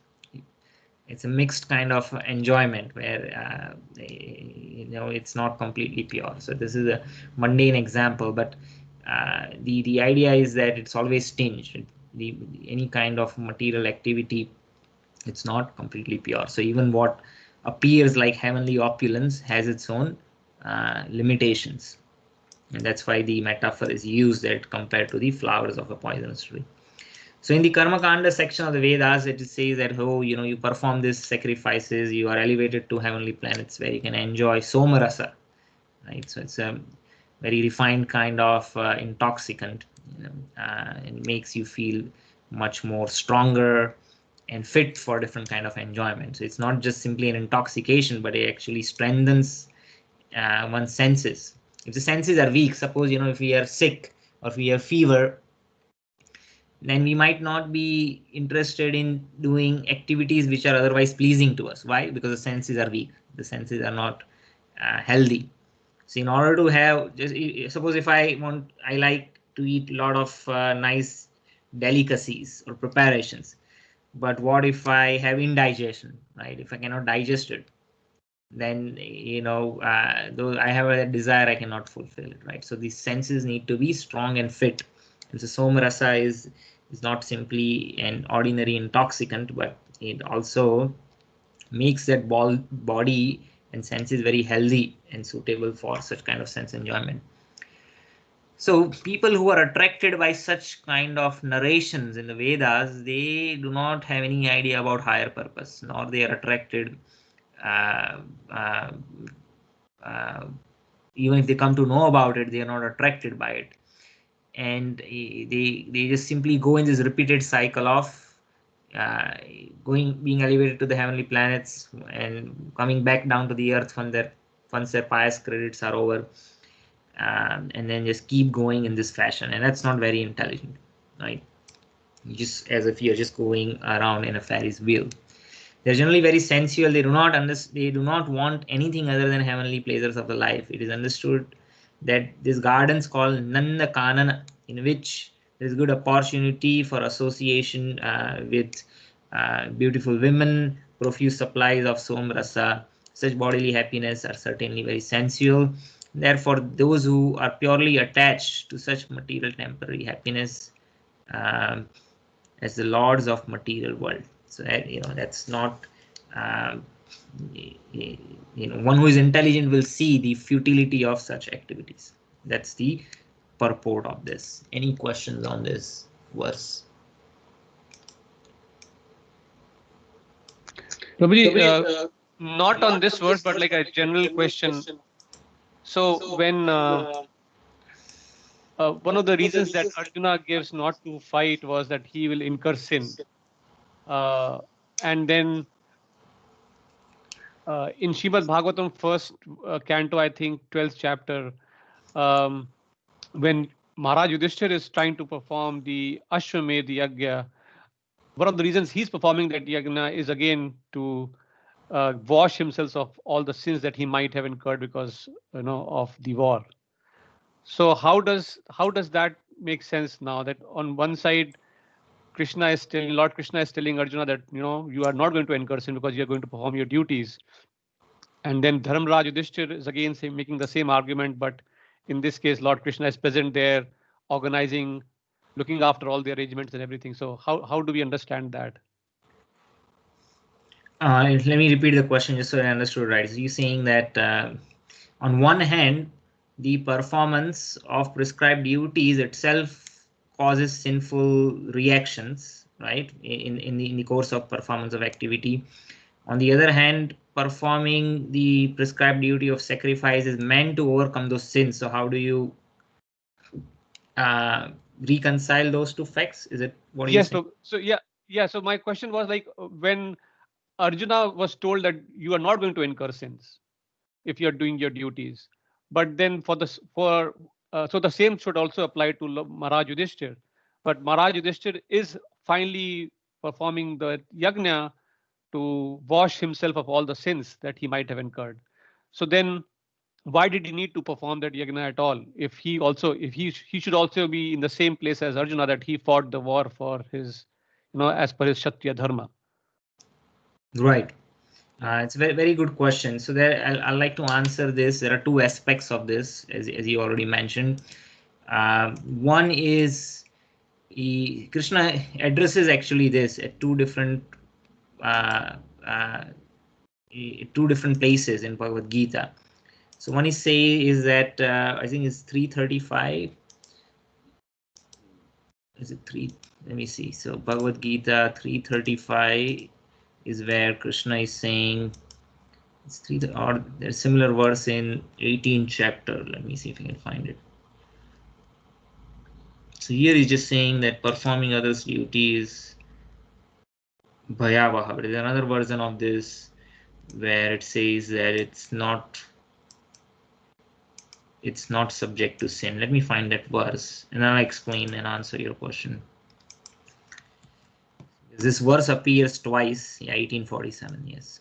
It's a mixed kind of enjoyment where it's not completely pure. So this is a mundane example, but the idea is that it's always tinged. Any kind of material activity, it's not completely pure. So even what appears like heavenly opulence has its own limitations, and that's why the metaphor is used, that compared to the flowers of a poisonous tree. So in the Karma Kanda section of the Vedas, it says that, you perform these sacrifices, you are elevated to heavenly planets where you can enjoy Somarasa, right? So it's a very refined kind of intoxicant. It makes you feel much more stronger and fit for different kind of enjoyment. So it's not just simply an intoxication, but it actually strengthens one's senses. If the senses are weak, suppose, if we are sick or if we have fever, then we might not be interested in doing activities which are otherwise pleasing to us. Why? Because the senses are weak. The senses are not healthy. So in order to have, suppose if I like to eat a lot of nice delicacies or preparations, but what if I have indigestion, right? If I cannot digest it, then though I have a desire, I cannot fulfill it, right? So these senses need to be strong and fit. And so Somarasa is not simply an ordinary intoxicant, but it also makes that body and senses very healthy and suitable for such kind of sense enjoyment. So people who are attracted by such kind of narrations in the Vedas, they do not have any idea about higher purpose, nor they are attracted. Uh, uh, Even if they come to know about it, they are not attracted by it, and they just simply go in this repeated cycle of being elevated to the heavenly planets and coming back down to the earth once their pious credits are over. and then just keep going in this fashion, and that's not very intelligent, right? Just as if you're just going around in a Ferris wheel. They're generally very sensual. They do not want anything other than heavenly pleasures of the life. It is understood that this gardens called Nanda Kanana, in which there is good opportunity for association with beautiful women, profuse supplies of somrasa. Such bodily happiness are certainly very sensual. Therefore, those who are purely attached to such material temporary happiness as the lords of material world. So that, that's not one who is intelligent will see the futility of such activities. That's the purport of this. Any questions on this verse? Prabhuji, not on this verse, but like a general question. So when one of the reasons that Arjuna gives not to fight was that he will incur sin, and then in Srimad Bhagavatam first canto, I think 12th chapter, when Maharaj Yudhishthir is trying to perform the Ashwamedh Yagya, one of the reasons he's performing that yagna is again to wash himself of all the sins that he might have incurred because of the war. So how does that make sense now that on one side Lord Krishna is telling Arjuna that you are not going to incur sin because you are going to perform your duties, and then Dharmraj Yudhishthir is again making the same argument, but in this case Lord Krishna is present there, organizing, looking after all the arrangements and everything. So how do we understand that? Let me repeat the question just so I understood right. So you're saying that on one hand, the performance of prescribed duties itself causes sinful reactions, right? In the course of performance of activity. On the other hand, performing the prescribed duty of sacrifice is meant to overcome those sins. So how do you reconcile those two facts? Is it what you saying? So so my question was like, when Arjuna was told that you are not going to incur sins if you are doing your duties, but then so the same should also apply to Maharaj Yudhishthir, but Maharaj Yudhishthir is finally performing the yagna to wash himself of all the sins that he might have incurred. So then why did he need to perform that yagna at all if he should also be in the same place as Arjuna, that he fought the war for his as per his Kshatriya dharma? Right. It's a very, very good question. So there, I'd like to answer this. There are two aspects of this, as you already mentioned. One is Krishna addresses actually this at two different places in Bhagavad Gita. So one is that I think it's 335. Is it 3? Let me see. So Bhagavad Gita 335 is where Krishna is saying, it's or there's similar verse in 18th chapter. Let me see if I can find it. So here he's just saying that performing others' duty is bhayavaha. But there's another version of this where it says that it's not subject to sin. Let me find that verse and I'll explain and answer your question. This verse appears twice. Yeah, 1847. Yes.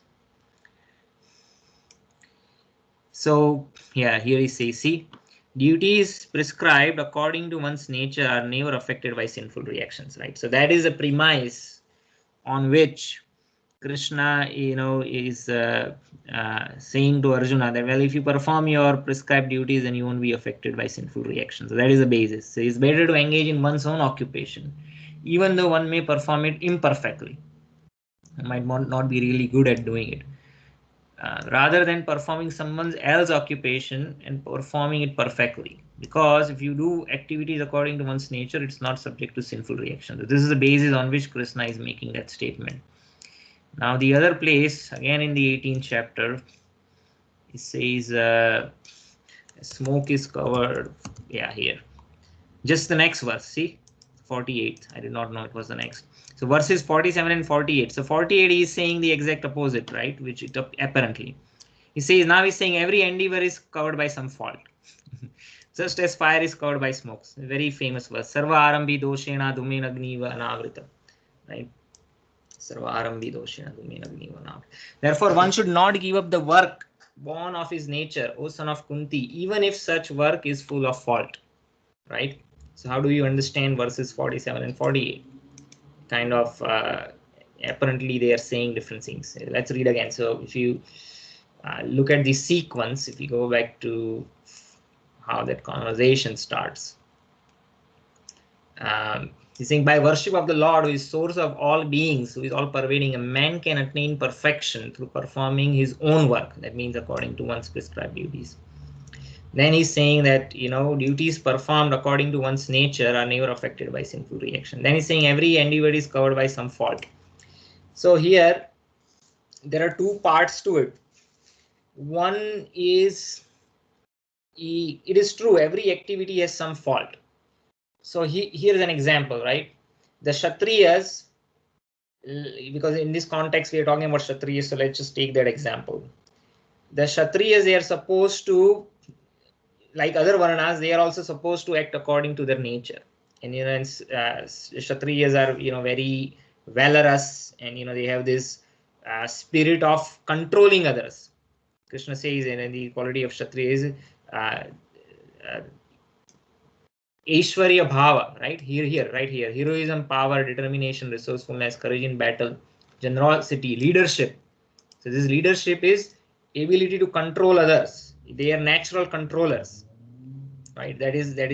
So yeah, here he says, see, duties prescribed according to one's nature are never affected by sinful reactions, right? So that is a premise on which Krishna, is saying to Arjuna that, well, if you perform your prescribed duties, then you won't be affected by sinful reactions. So that is the basis. So it's better to engage in one's own occupation, even though one may perform it imperfectly. One might not be really good at doing it. Rather than performing someone else's occupation and performing it perfectly. Because if you do activities according to one's nature, it's not subject to sinful reactions. So this is the basis on which Krishna is making that statement. Now the other place, again in the 18th chapter, it says smoke is covered. Yeah, here. Just the next verse, see? 48. I did not know it was the next. So verses 47 and 48. So 48 is saying the exact opposite, right? Which it apparently. He says, now he's saying every endeavor is covered by some fault. Just as fire is covered by smoke. Very famous verse. Sarva arambi doshena dhumen agniva anavrita. Right? Sarva arambi doshena dhumen agniva anavrita. Therefore, one should not give up the work born of his nature, O son of Kunti, even if such work is full of fault. Right? So how do you understand verses 47 and 48? Kind of apparently they are saying different things. Let's read again. So if you look at the sequence, if you go back to how that conversation starts, he's saying, by worship of the Lord, who is source of all beings, who is all pervading, a man can attain perfection through performing his own work. That means according to one's prescribed duties. Then he's saying that, duties performed according to one's nature are never affected by sinful reaction. Then he's saying every individual is covered by some fault. So here, there are two parts to it. One is, it is true, every activity has some fault. So here's an example, right? The Kshatriyas, because in this context we are talking about Kshatriyas, so let's just take that example. The Kshatriyas, they are supposed to, like other Varnas, they are also supposed to act according to their nature. And Kshatriyas are very valorous, and they have this spirit of controlling others. Krishna says, and the quality of Kshatriya is Aishwarya Bhava, right? Right here. Heroism, power, determination, resourcefulness, courage in battle, generosity, leadership. So this leadership is ability to control others. They are natural controllers, right? That is the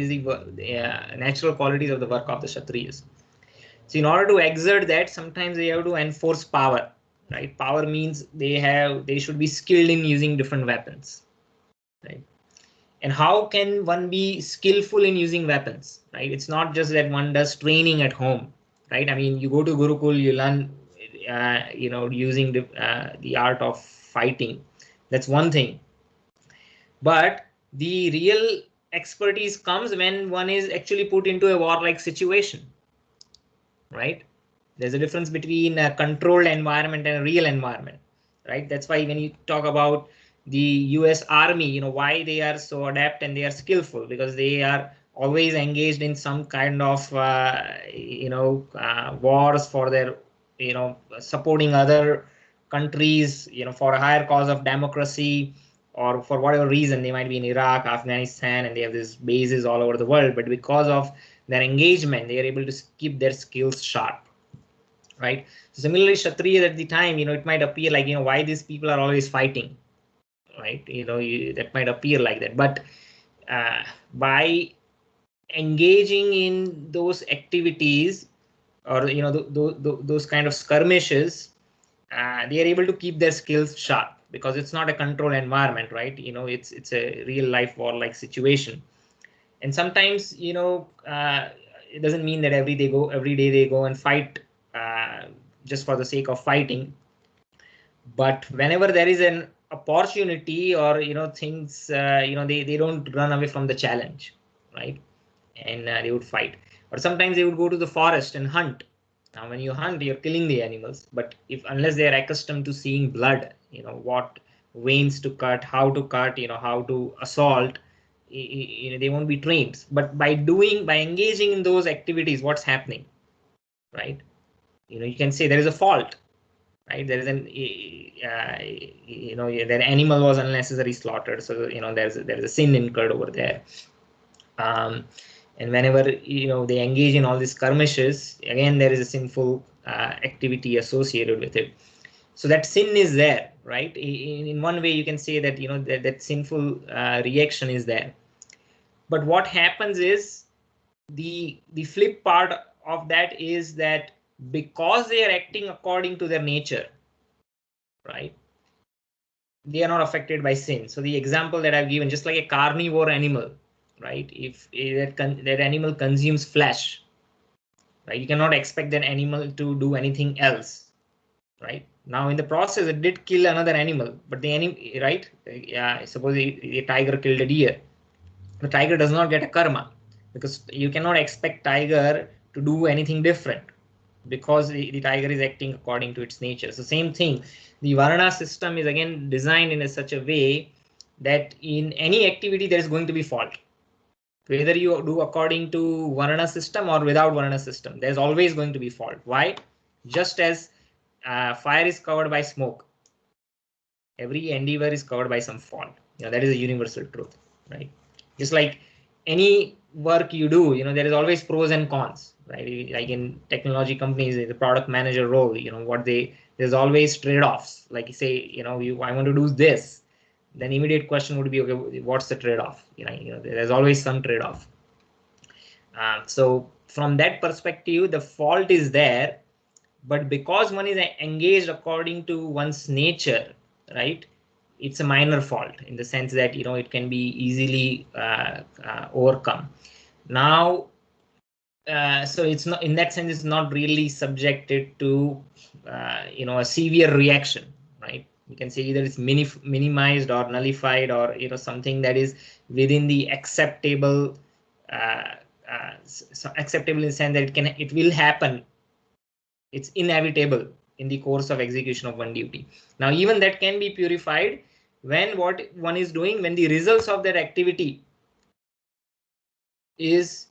natural qualities of the work of the Kshatriyas. So in order to exert that, sometimes they have to enforce power, right? Power means they should be skilled in using different weapons, right? And how can one be skillful in using weapons, right? It's not just that one does training at home, right? I mean, you go to Gurukul, you learn, using the art of fighting. That's one thing. But the real expertise comes when one is actually put into a warlike situation, right? There's a difference between a controlled environment and a real environment, right? That's why when you talk about the US Army, why they are so adept and they are skillful, because they are always engaged in some kind of, wars for their, supporting other countries, for a higher cause of democracy, or for whatever reason. They might be in Iraq, Afghanistan, and they have these bases all over the world. But because of their engagement, they are able to keep their skills sharp, right? So similarly, Kshatriyas at the time, it might appear like, why these people are always fighting, right? That might appear like that. But by engaging in those activities, or those kind of skirmishes, they are able to keep their skills sharp, because it's not a controlled environment, right? It's a real life war-like situation. And sometimes, it doesn't mean that every day they go and fight just for the sake of fighting. But whenever there is an opportunity, or things, they don't run away from the challenge, right? And they would fight. Or sometimes they would go to the forest and hunt. Now, when you hunt, you're killing the animals. But unless they are accustomed to seeing blood, what veins to cut, how to assault, they won't be trained. But by engaging in those activities, what's happening, right? You can say there is a fault, right? There is that animal was unnecessarily slaughtered, so there's a sin incurred over there. And whenever they engage in all these skirmishes, again there is a sinful activity associated with it. So that sin is there, right? In one way, you can say that that sinful reaction is there. But what happens is, the flip part of that is that because they are acting according to their nature, right, they are not affected by sin. So the example that I've given, just like a carnivore animal, right? If that animal consumes flesh, right, you cannot expect that animal to do anything else, right? Now in the process, it did kill another animal, but the animal, right? Suppose a tiger killed a deer. The tiger does not get a karma, because you cannot expect tiger to do anything different, because the tiger is acting according to its nature. So same thing, the Varna system is again designed in such a way that in any activity there is going to be fault, Whether you do according to Varna system or without Varna system, there's always going to be fault. Why? Just as fire is covered by smoke, every endeavor is covered by some fault. That is a universal truth, right? Just like any work you do, there is always pros and cons, right? Like in technology companies, the product manager role, there's always trade-offs. Like you say, I want to do this, then immediate question would be, okay, what's the trade-off? There's always some trade-off. So from that perspective, the fault is there, but because one is engaged according to one's nature, right? It's a minor fault in the sense that it can be easily overcome. Now, so it's not, in that sense, it's not really subjected to a severe reaction, right? You can say either it's minimized or nullified, or something that is within the acceptable, so acceptable in the sense that it will happen. It's inevitable in the course of execution of one duty. Now, even that can be purified when what one is doing, when the results of that activity is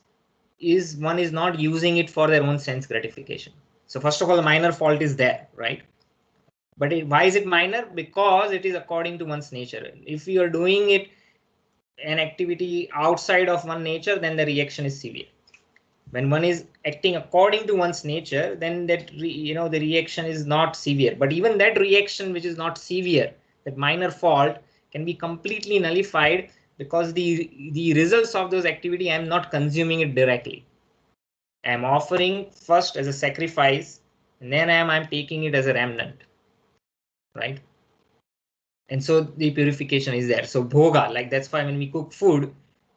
one is not using it for their own sense gratification. So first of all, the minor fault is there, right? But why is it minor? Because it is according to one's nature. If you are doing an activity outside of one nature, then the reaction is severe. When one is acting according to one's nature, then that the reaction is not severe. But even that reaction, which is not severe, that minor fault, can be completely nullified because the results of those activity, I am not consuming it directly. I am offering first as a sacrifice, and then I'm taking it as a remnant, right? And so the purification is there. So bhoga, like that's why when we cook food,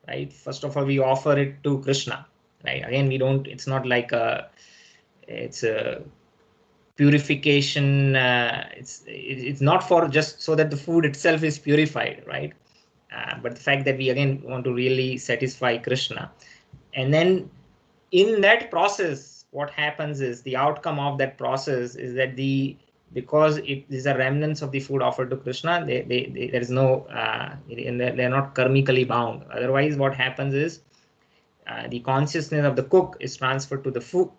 right? First of all, we offer it to Krishna. Right. Again, it's not like it's a purification. It's not for just so that the food itself is purified, right? But the fact that we again want to really satisfy Krishna, and then in that process, what happens is the outcome of that process is that because these are remnants of the food offered to Krishna, there is no they're not karmically bound. Otherwise, what happens is the consciousness of the cook is transferred to the food,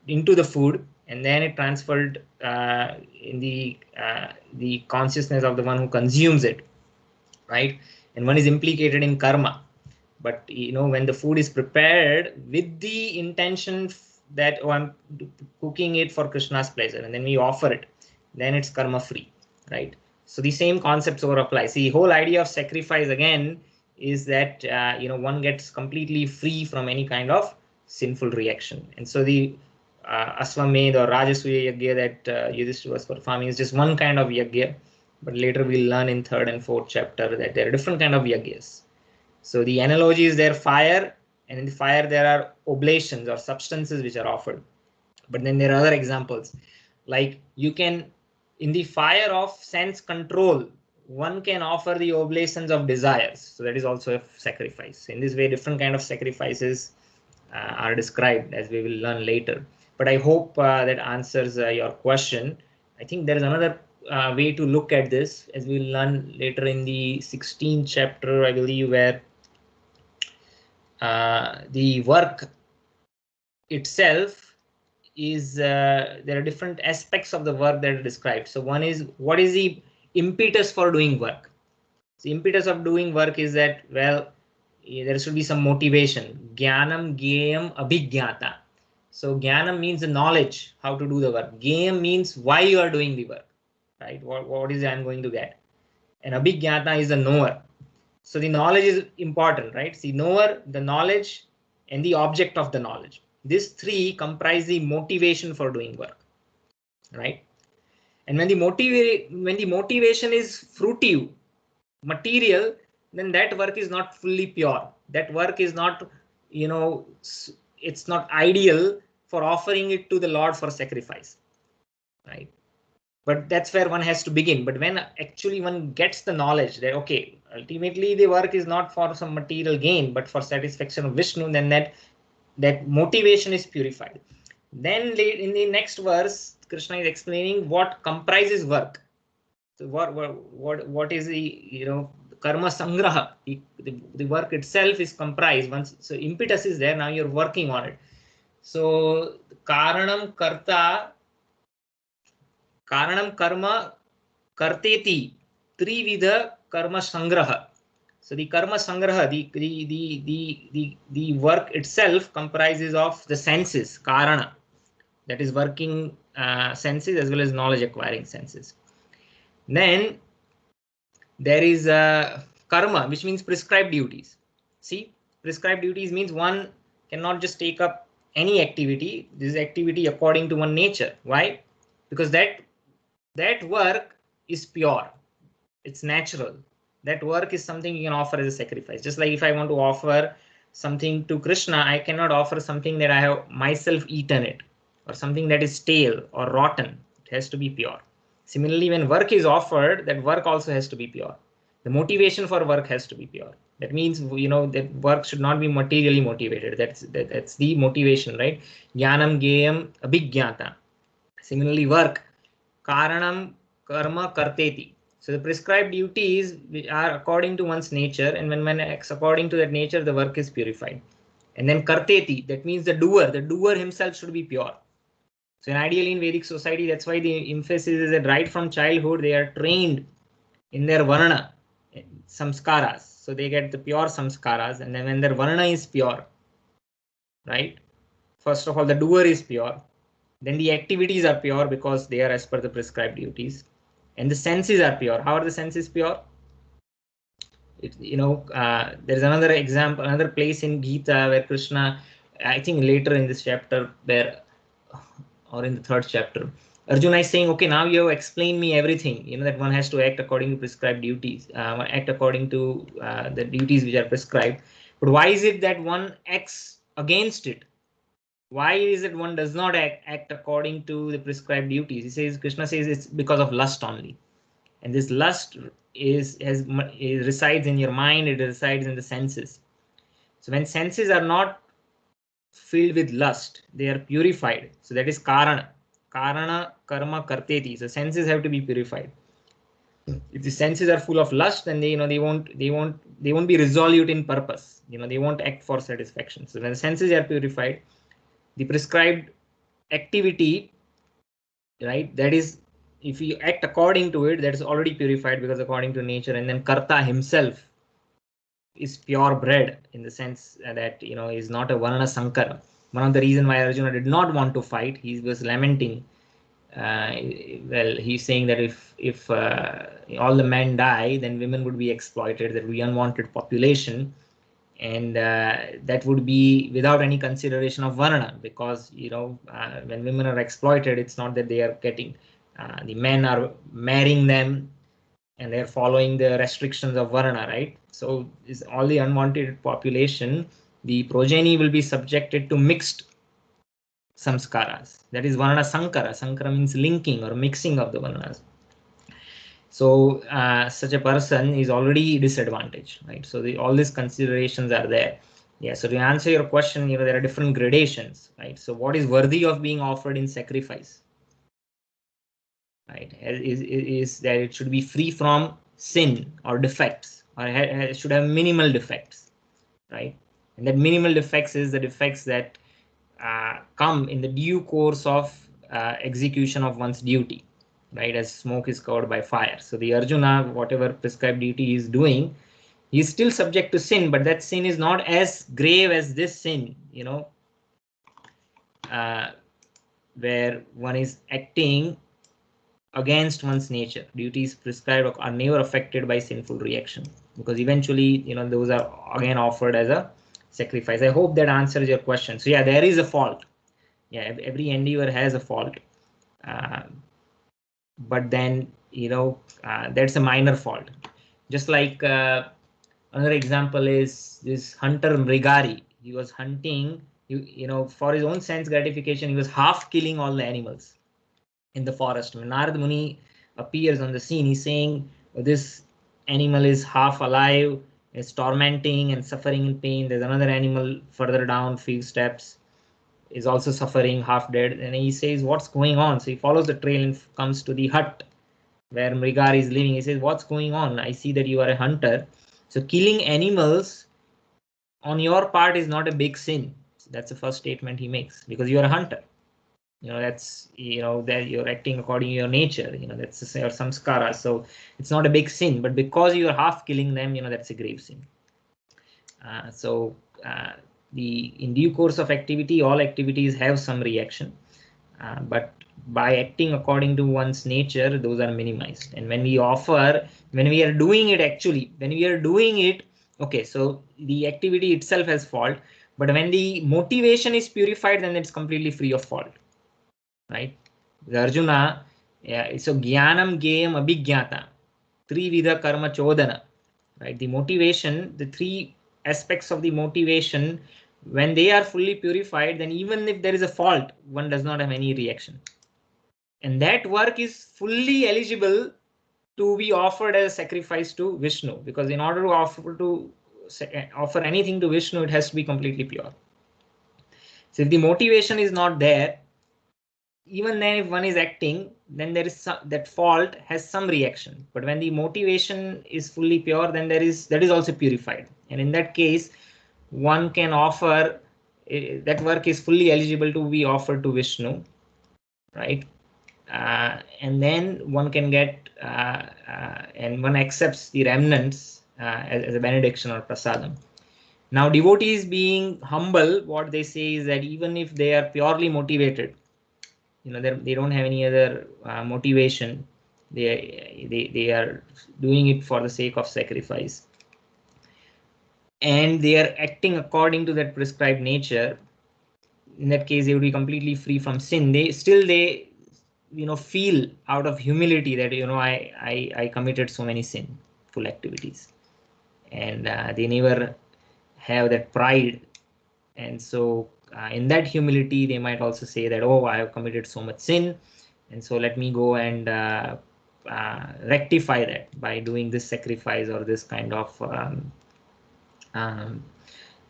into the food, and then it transferred in the consciousness of the one who consumes it, right? And one is implicated in karma. But when the food is prepared with the intention that I'm cooking it for Krishna's pleasure, and then we offer it, then it's karma free, right? So the same concepts over apply. See, the whole idea of sacrifice again is that one gets completely free from any kind of sinful reaction. And so the Aswamedh or Rajasuya yagya that Yudhishthira was performing is just one kind of yagya, but later we'll learn in 3rd and 4th chapter that there are different kind of yagyas. So the analogy is there fire, and in the fire there are oblations or substances which are offered. But then there are other examples, like you can, in the fire of sense control, one can offer the oblations of desires. So that is also a sacrifice. In this way, different kind of sacrifices are described, as we will learn later. But I hope that answers your question. I think there is another way to look at this, as we will learn later in the 16th chapter, I believe, where the work itself is there are different aspects of the work that are described. So one is, what is the impetus for doing work? The impetus of doing work is that, well, there should be some motivation. Jnanam, gyayam, abhigyata. So jnanam means the knowledge, how to do the work. Gyayam means why you are doing the work, right? What is I'm going to get? And abhigyata is the knower. So the knowledge is important, right? See, knower, the knowledge, and the object of the knowledge. These three comprise the motivation for doing work, right? And when the motivation is fruitive, material, then that work is not fully pure. That work is not, it's not ideal for offering it to the Lord for sacrifice, right? But that's where one has to begin. But when actually one gets the knowledge that, okay, ultimately the work is not for some material gain, but for satisfaction of Vishnu, then that motivation is purified. Then in the next verse, Krishna is explaining what comprises work. So what is the karma sangraha, the work itself is comprised. Once, so impetus is there, now you're working on it. So karanam karta, karanam karma karteti, trividha karma sangraha. So the karma sangraha, the work itself comprises of the senses, karana, that is working senses as well as knowledge acquiring senses. Then there is karma, which means prescribed duties. See, prescribed duties means one cannot just take up any activity. This activity according to one nature. Why? Because that work is pure. It's natural. That work is something you can offer as a sacrifice. Just like if I want to offer something to Krishna, I cannot offer something that I have myself eaten it, or something that is stale or rotten. It has to be pure. Similarly, when work is offered, that work also has to be pure. The motivation for work has to be pure. That means, that work should not be materially motivated. That's the motivation, right? Jnanam geyam abhigyata. Similarly, work, karanam karma karteti. So the prescribed duties are according to one's nature, and when one acts according to that nature, the work is purified. And then karteti, that means the doer himself should be pure. So ideally in Vedic society, that's why the emphasis is that right from childhood, they are trained in their varna, samskaras. So they get the pure samskaras, and then when their varna is pure, right? First of all, the doer is pure. Then the activities are pure because they are as per the prescribed duties. And the senses are pure. How are the senses pure? There's another example, another place in Gita where Krishna, I think later in this chapter, or in the third chapter, Arjuna is saying, okay, now you have explained me everything, that one has to act according to prescribed duties, act according to the duties which are prescribed. But why is it that one acts against it? Why is it one does not act according to the prescribed duties? Krishna says it's because of lust only. And this lust it resides in your mind, it resides in the senses. So when senses are not filled with lust, they are purified. So that is karana karma karteti. So senses have to be purified. If the senses are full of lust, then they won't be resolute in purpose. They won't act for satisfaction. So when the senses are purified, the prescribed activity, right, that is, if you act according to it, that is already purified because according to nature. And then karta himself is pure bred in the sense that is not a varna sankara. One of the reasons why Arjuna did not want to fight, he was lamenting. He's saying that if all the men die, then women would be exploited. That would be unwanted population, and that would be without any consideration of varna, because when women are exploited, it's not that they are getting the men are marrying them and they're following the restrictions of varna, right? So is all the unwanted population, the progeny will be subjected to mixed samskaras. That is varna sankara. Sankara means linking or mixing of the varnas. So such a person is already disadvantaged, right? So all these considerations are there. Yeah. So to answer your question, there are different gradations, right? So what is worthy of being offered in sacrifice, right? Is that it should be free from sin or defects, or it should have minimal defects, right? And that minimal defects is the defects that come in the due course of execution of one's duty, right? As smoke is covered by fire. So the Arjuna, whatever prescribed duty he is doing, he is still subject to sin, but that sin is not as grave as this sin, where one is acting against one's nature. Duties prescribed are never affected by sinful reaction, because eventually, those are again offered as a sacrifice. I hope that answers your question. So yeah, there is a fault. Yeah, every endeavor has a fault. But then, that's a minor fault. Just like another example is this hunter Mrigari. He was hunting, for his own sense gratification, he was half killing all the animals in the forest. When Narad Muni appears on the scene, he's saying, this animal is half alive, is tormenting and suffering in pain. There's another animal further down, few steps, is also suffering, half dead. And he says, what's going on? So he follows the trail and comes to the hut where Mrigar is living. He says, what's going on? I see that you are a hunter. So killing animals on your part is not a big sin. That's the first statement he makes, because you are a hunter. That's, that you're acting according to your nature, that's your samskara. So it's not a big sin, but because you're half killing them, that's a grave sin. So in due course of activity, all activities have some reaction, but by acting according to one's nature, those are minimized. And when we are doing it, okay, so the activity itself has fault, but when the motivation is purified, then it's completely free of fault, right? Arjuna, so jnanam geyam abhigyata, trividha karma chodana, right? The motivation, the three aspects of the motivation, when they are fully purified, then even if there is a fault, one does not have any reaction. And that work is fully eligible to be offered as a sacrifice to Vishnu, because in order to offer anything to Vishnu, it has to be completely pure. So if the motivation is not there, even then if one is acting, then there is that fault has some reaction. But when the motivation is fully pure, then that is also purified. And in that case, one can offer, that work is fully eligible to be offered to Vishnu, right? And then one can get, and one accepts the remnants as a benediction or prasadam. Now, devotees being humble, what they say is that even if they are purely motivated, they don't have any other motivation, they are doing it for the sake of sacrifice, and they are acting according to that prescribed nature, in that case they would be completely free from sin. They feel out of humility that I committed so many sinful activities, and they never have that pride. And so in that humility, they might also say that, oh, I have committed so much sin, and so let me go and rectify that by doing this sacrifice or this kind of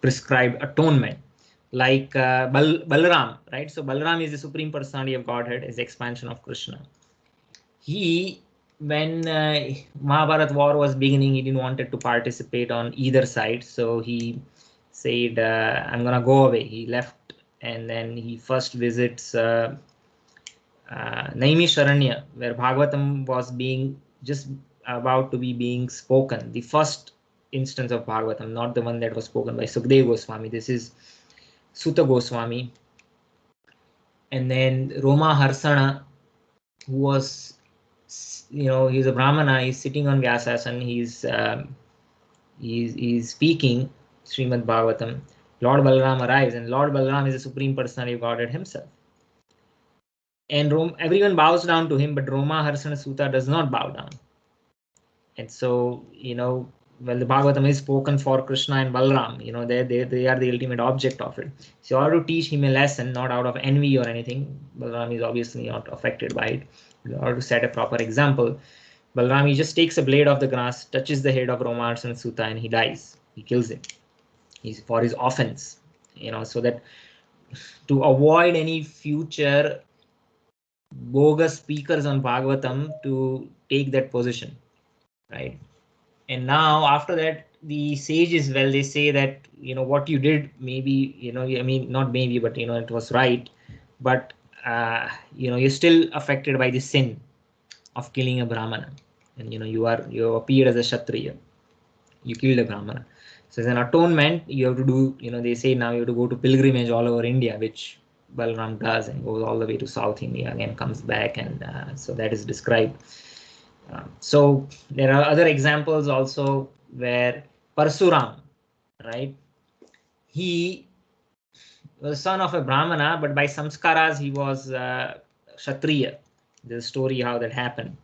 prescribed atonement, like Balaram, right? So Balaram is the Supreme Personality of Godhead, is the expansion of Krishna. When Mahabharat war was beginning, he didn't wanted to participate on either side, so he said, I'm gonna go away. He left, and then he first visits Naimisharanya, where Bhagavatam was just about to be being spoken. The first instance of Bhagavatam, not the one that was spoken by Sukadeva Goswami. This is Sutta Goswami. And then Roma Harsana, who was, he's a Brahmana, he's sitting on Vyasasana, he's speaking Srimad Bhagavatam. Lord Balaram arrives, and Lord Balaram is the Supreme Personality of Godhead himself. And everyone bows down to him, but Roma Harsana Sutta does not bow down. And so, well, the Bhagavatam is spoken for Krishna and Balaram, they are the ultimate object of it. So in order to teach him a lesson, not out of envy or anything, Balaram is obviously not affected by it. In order to set a proper example, Balaram, he just takes a blade of the grass, touches the head of Roma Harsana Sutta, and he dies. He kills him. He's for his offense, so that to avoid any future bogus speakers on Bhagavatam to take that position, right? And now after that, the sages, well, they say that, what you did, maybe, not maybe, but, it was right. But, you're still affected by the sin of killing a Brahmana. And, you appeared as a Kshatriya. You killed a Brahmana. So as an atonement, you have to do, they say now you have to go to pilgrimage all over India, which Balaram does, and goes all the way to South India, again comes back, and so that is described. So there are other examples also where Parsuram, right? He was son of a Brahmana, but by samskaras he was Kshatriya. There's a story how that happened.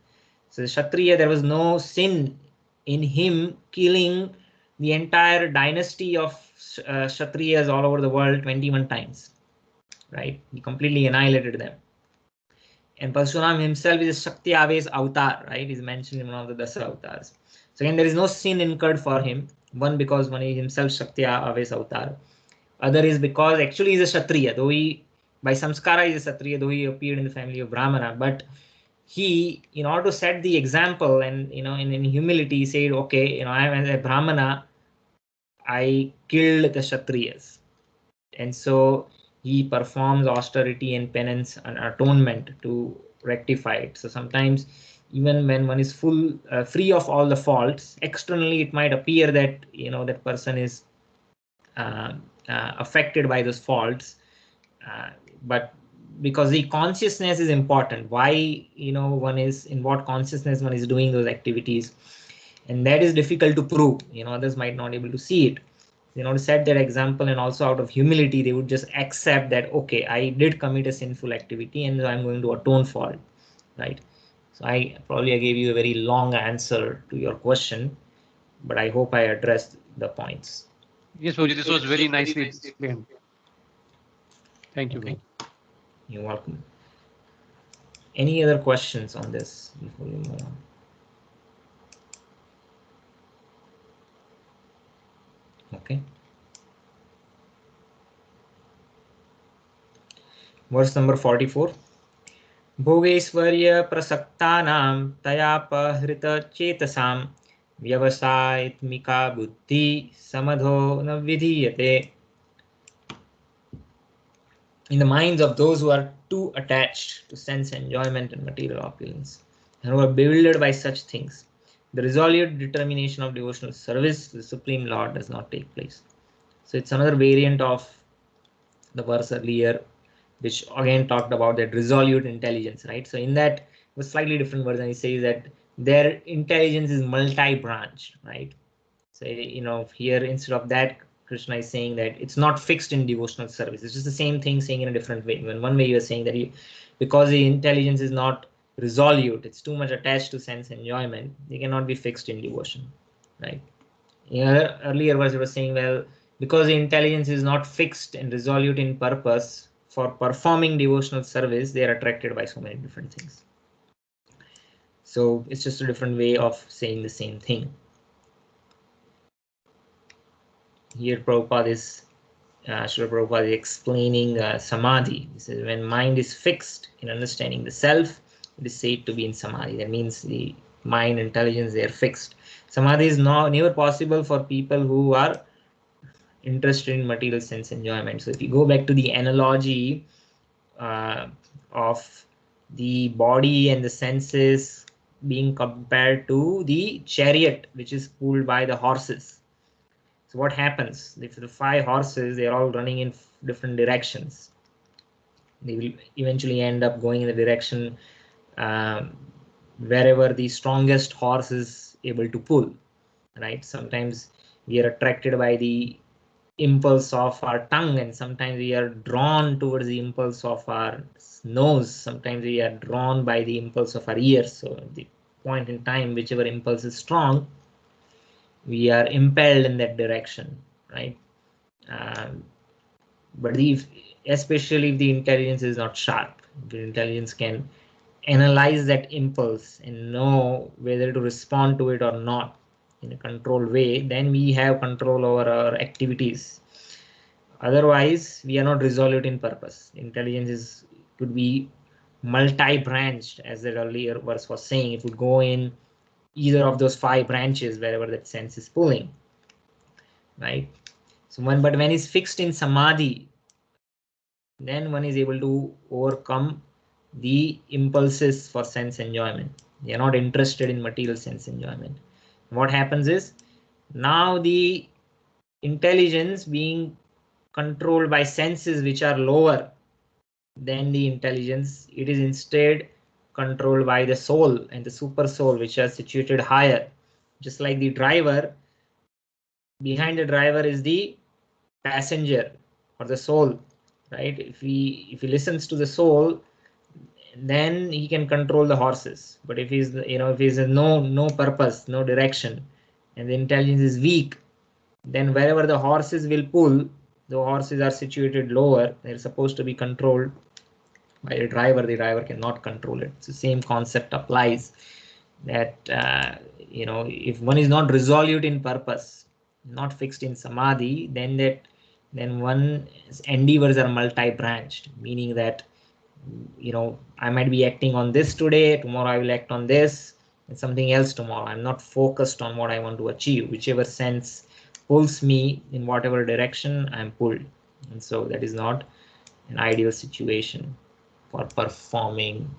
So the Kshatriya, there was no sin in him killing the entire dynasty of Kshatriyas all over the world 21 times, right? He completely annihilated them. And Parshuram himself is a Shakti Aves avatar, right? He's mentioned in one of the Dasa avatars. So again, there is no sin incurred for him. One, because one is himself Shakti Aves avatar. Other is because actually he's a Kshatriya, though he, by samskara, is a Kshatriya, though he appeared in the family of Brahmana. But he, in order to set the example, and in humility, he said, okay, I am a Brahmana, I killed the Kshatriyas. And so he performs austerity and penance and atonement to rectify it. So sometimes, even when one is free of all the faults, externally it might appear that that person is affected by those faults, but because the consciousness is important, why one is in what consciousness one is doing those activities, and that is difficult to prove. Others might not be able to see it. To set that example, and also out of humility, they would just accept that, okay, I did commit a sinful activity, and I'm going to atone for it, right? So I gave you a very long answer to your question, but I hope I addressed the points. Yes, Prabhuji, this was very nicely explained. Thank you. Okay. You're welcome. Any other questions on this before we move on? Okay. Verse number 44. Bhogesvarya prasaktanam tayapahrita chetasam vyavasayitmika buddhi samadho na vidhiyate. In the minds of those who are too attached to sense enjoyment and material opulence, and who are bewildered by such things, the resolute determination of devotional service to the Supreme Lord does not take place. So it's another variant of the verse earlier, which again talked about that resolute intelligence, right? So in that, it was slightly different version. He says that their intelligence is multi-branched, right? So here, instead of that, Krishna is saying that it's not fixed in devotional service. It's just the same thing, saying in a different way. In one way, you are saying that because the intelligence is not resolute, it's too much attached to sense enjoyment, they cannot be fixed in devotion, right? Earlier verse, it was saying, well, because the intelligence is not fixed and resolute in purpose for performing devotional service, they are attracted by so many different things. So it's just a different way of saying the same thing. Here Prabhupada is Srila Prabhupada is explaining samadhi. He says when mind is fixed in understanding the self, it is said to be in samadhi. That means the mind, intelligence, they are fixed. Samadhi is never possible for people who are interested in material sense enjoyment. So if you go back to the analogy of the body and the senses being compared to the chariot which is pulled by the horses. So what happens if the 5 horses, they are all running in different directions? They will eventually end up going in the direction wherever the strongest horse is able to pull, right? Sometimes we are attracted by the impulse of our tongue, and sometimes we are drawn towards the impulse of our nose. Sometimes we are drawn by the impulse of our ears. So at the point in time, whichever impulse is strong, we are impelled in that direction, right? But especially if the intelligence is not sharp, the intelligence can analyze that impulse and know whether to respond to it or not in a controlled way, then we have control over our activities. Otherwise, we are not resolute in purpose. Intelligence could be multi-branched, as the earlier verse was saying. It would go in either of those 5 branches wherever that sense is pulling, right? So but when it's fixed in samadhi, then one is able to overcome the impulses for sense enjoyment. They are not interested in material sense enjoyment. What happens is, now the intelligence being controlled by senses which are lower than the intelligence, it is instead controlled by the soul and the super soul, which are situated higher. Just like the driver, behind the driver is the passenger or the soul, right? If he listens to the soul, then he can control the horses. But if he's no purpose, no direction, and the intelligence is weak, then wherever the horses will pull, the horses are situated lower. They're supposed to be controlled by the driver cannot control it. So same concept applies, that if one is not resolute in purpose, not fixed in samadhi, then one's endeavors are multi-branched, meaning that I might be acting on this today, tomorrow I will act on this, and something else tomorrow. I'm not focused on what I want to achieve. Whichever sense pulls me in whatever direction, I'm pulled. And so that is not an ideal situation for performing,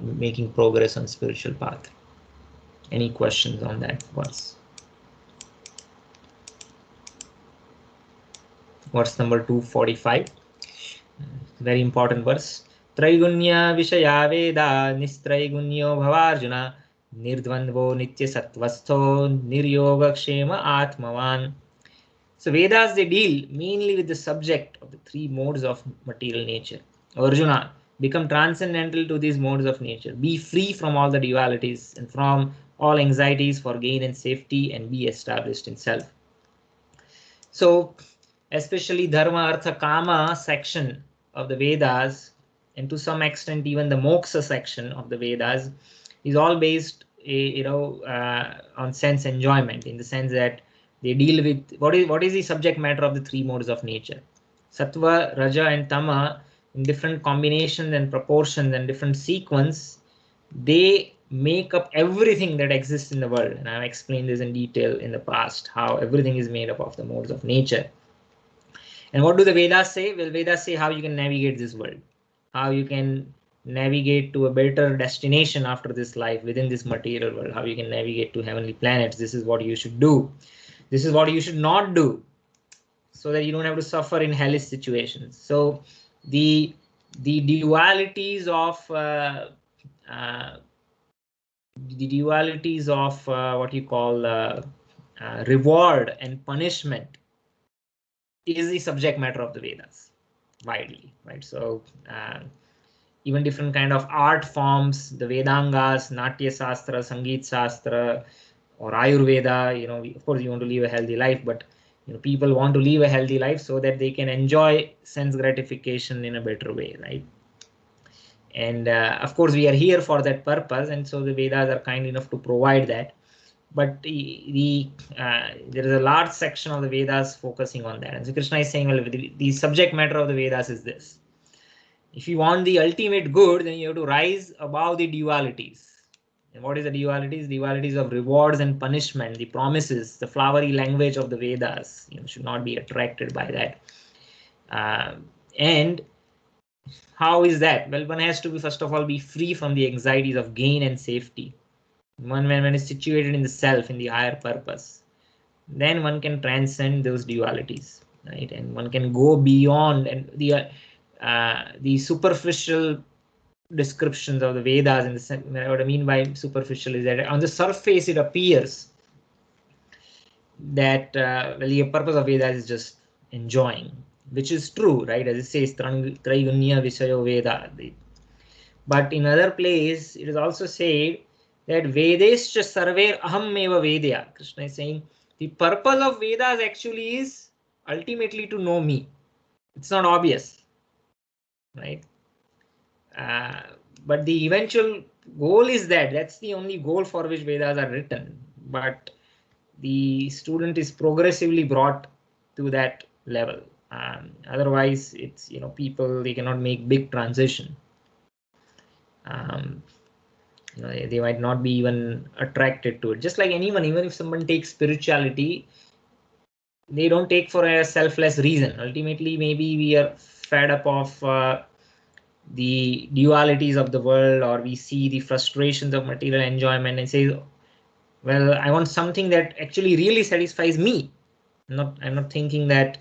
making progress on spiritual path. Any questions on that verse? Verse number 245. Very important verse. Traigunya Vishaya Veda Nistraigunyo Bhavarjuna Nirdvandvo Nitya Satvastho Niryoga Kshema Atmavan. So Vedas, they deal mainly with the subject of the three modes of material nature. Arjuna, become transcendental to these modes of nature. Be free from all the dualities and from all anxieties for gain and safety, and be established in self. So especially Dharma, Artha, Kama section of the Vedas, and to some extent even the Moksha section of the Vedas, is all based on sense enjoyment, in the sense that they deal with what is the subject matter of the three modes of nature. Sattva, Raja, and Tama, in different combinations and proportions and different sequence, they make up everything that exists in the world. And I've explained this in detail in the past, how everything is made up of the modes of nature. And what do the Vedas say? Well, Vedas say how you can navigate this world, how you can navigate to a better destination after this life within this material world, how you can navigate to heavenly planets. This is what you should do. This is what you should not do, so that you don't have to suffer in hellish situations. So the dualities of what you call reward and punishment is the subject matter of the Vedas widely, right? So even different kind of art forms, the Vedangas, Natya Sastra, Sangeet Sastra, or Ayurveda, of course you want to live a healthy life, but people want to live a healthy life so that they can enjoy sense gratification in a better way, right? And of course we are here for that purpose, and so the Vedas are kind enough to provide that. But there is a large section of the Vedas focusing on that. And so Krishna is saying, well, the subject matter of the Vedas is this. If you want the ultimate good, then you have to rise above the dualities. And what is the dualities? The dualities of rewards and punishment, the promises, the flowery language of the Vedas. You should not be attracted by that. And how is that? Well, one has to be, first of all, be free from the anxieties of gain and safety. When is situated in the self, in the higher purpose, then one can transcend those dualities, right? And one can go beyond, and the superficial descriptions of the Vedas, in the sense, what I mean by superficial is that on the surface it appears that well, the purpose of Vedas is just enjoying, which is true, right? As it says, Traigunya Visayo Veda. But in other place, it is also said that Vedescha sarver aham eva vedya. Krishna is saying the purpose of Vedas actually is ultimately to know me. It's not obvious, right? But the eventual goal is that's the only goal for which Vedas are written. But the student is progressively brought to that level. Otherwise, it's people, they cannot make big transition. They might not be even attracted to it. Just like anyone, even if someone takes spirituality, they don't take for a selfless reason. Ultimately, maybe we are fed up of the dualities of the world, or we see the frustrations of material enjoyment and say, well, I want something that actually really satisfies me. I'm not thinking that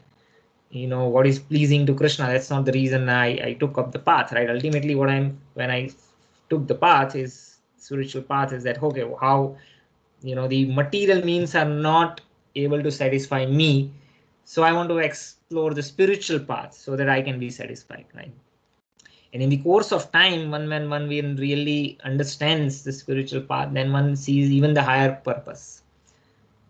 what is pleasing to Krishna. That's not the reason I took up the path, right? Ultimately, when I took the path, is spiritual path, is that, okay, how the material means are not able to satisfy me, so I want to explore the spiritual path so that I can be satisfied, right? And in the course of time, when one really understands the spiritual path, then one sees even the higher purpose.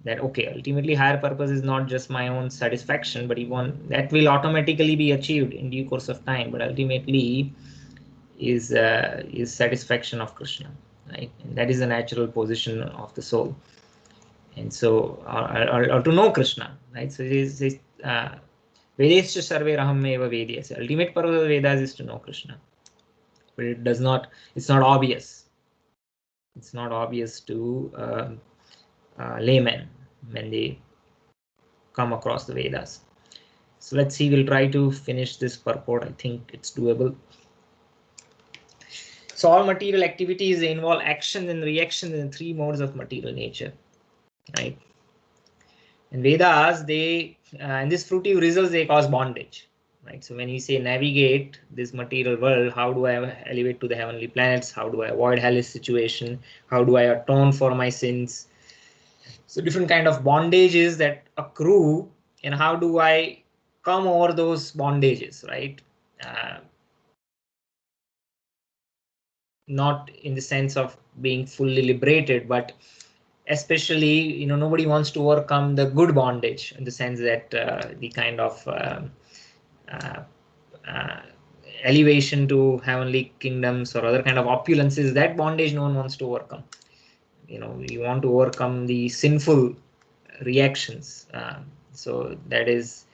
That, okay, ultimately higher purpose is not just my own satisfaction, but even that will automatically be achieved in due course of time, but ultimately is satisfaction of Krishna, right? And that is the natural position of the soul. And so, or to know Krishna, right? So it is Vedescha sarve raham eva vedya. Ultimate purpose of Vedas is to know Krishna. but it's not obvious. It's not obvious to laymen when they come across the Vedas. So let's see, we'll try to finish this purport. I think it's doable. So all material activities, they involve action and reaction in three modes of material nature, right? And Vedas, they and these fruitive results, they cause bondage, right? So when we say navigate this material world, how do I elevate to the heavenly planets? How do I avoid hellish situation? How do I atone for my sins? So different kind of bondages that accrue, and how do I come over those bondages, right? Not in the sense of being fully liberated, but especially, nobody wants to overcome the good bondage, in the sense that the kind of elevation to heavenly kingdoms or other kind of opulences, that bondage no one wants to overcome. You want to overcome the sinful reactions. So that is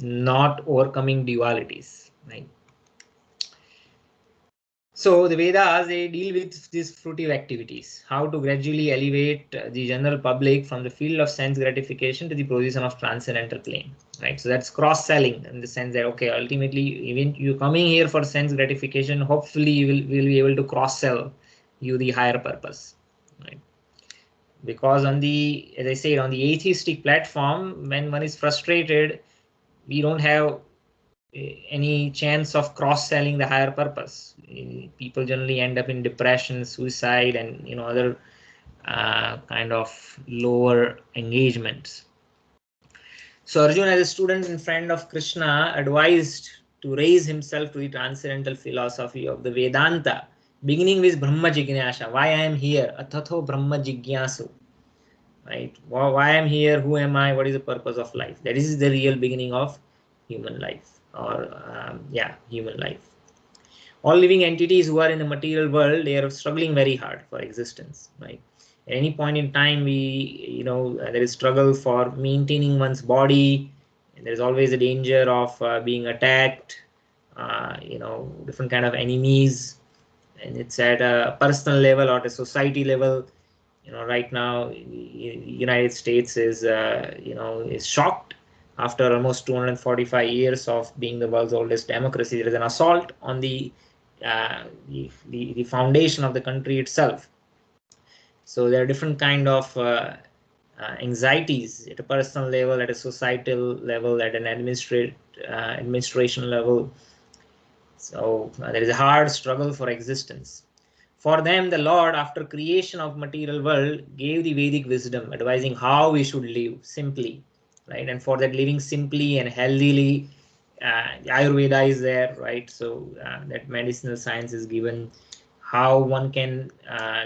not overcoming dualities, right? So the Vedas, they deal with these fruitive activities, how to gradually elevate the general public from the field of sense gratification to the position of transcendental plane, right? So that's cross-selling, in the sense that, okay, ultimately, even you coming here for sense gratification, hopefully you will be able to cross-sell you the higher purpose, right? Because on the, as I said, on the atheistic platform, when one is frustrated, we don't have any chance of cross-selling the higher purpose. People generally end up in depression, suicide, and other kind of lower engagements. So Arjuna, as a student and friend of Krishna, advised to raise himself to the transcendental philosophy of the Vedanta, beginning with Brahma Jignasha. Why I am here? Atatho Brahma Jigyasu. Right? Why I am here? Who am I? What is the purpose of life? That is the real beginning of human life. Or human life. All living entities who are in the material world, they are struggling very hard for existence, right? At any point in time, there is struggle for maintaining one's body. There is always a danger of being attacked, different kind of enemies, and it's at a personal level or at a society level. Right now, United States is shocked. After almost 245 years of being the world's oldest democracy, there is an assault on the foundation of the country itself. So there are different kind of anxieties at a personal level, at a societal level, at an administration level. So there is a hard struggle for existence. For them, the Lord, after creation of material world, gave the Vedic wisdom, advising how we should live simply, right? And for that living simply and healthily, Ayurveda is there, right? So that medicinal science is given. How one can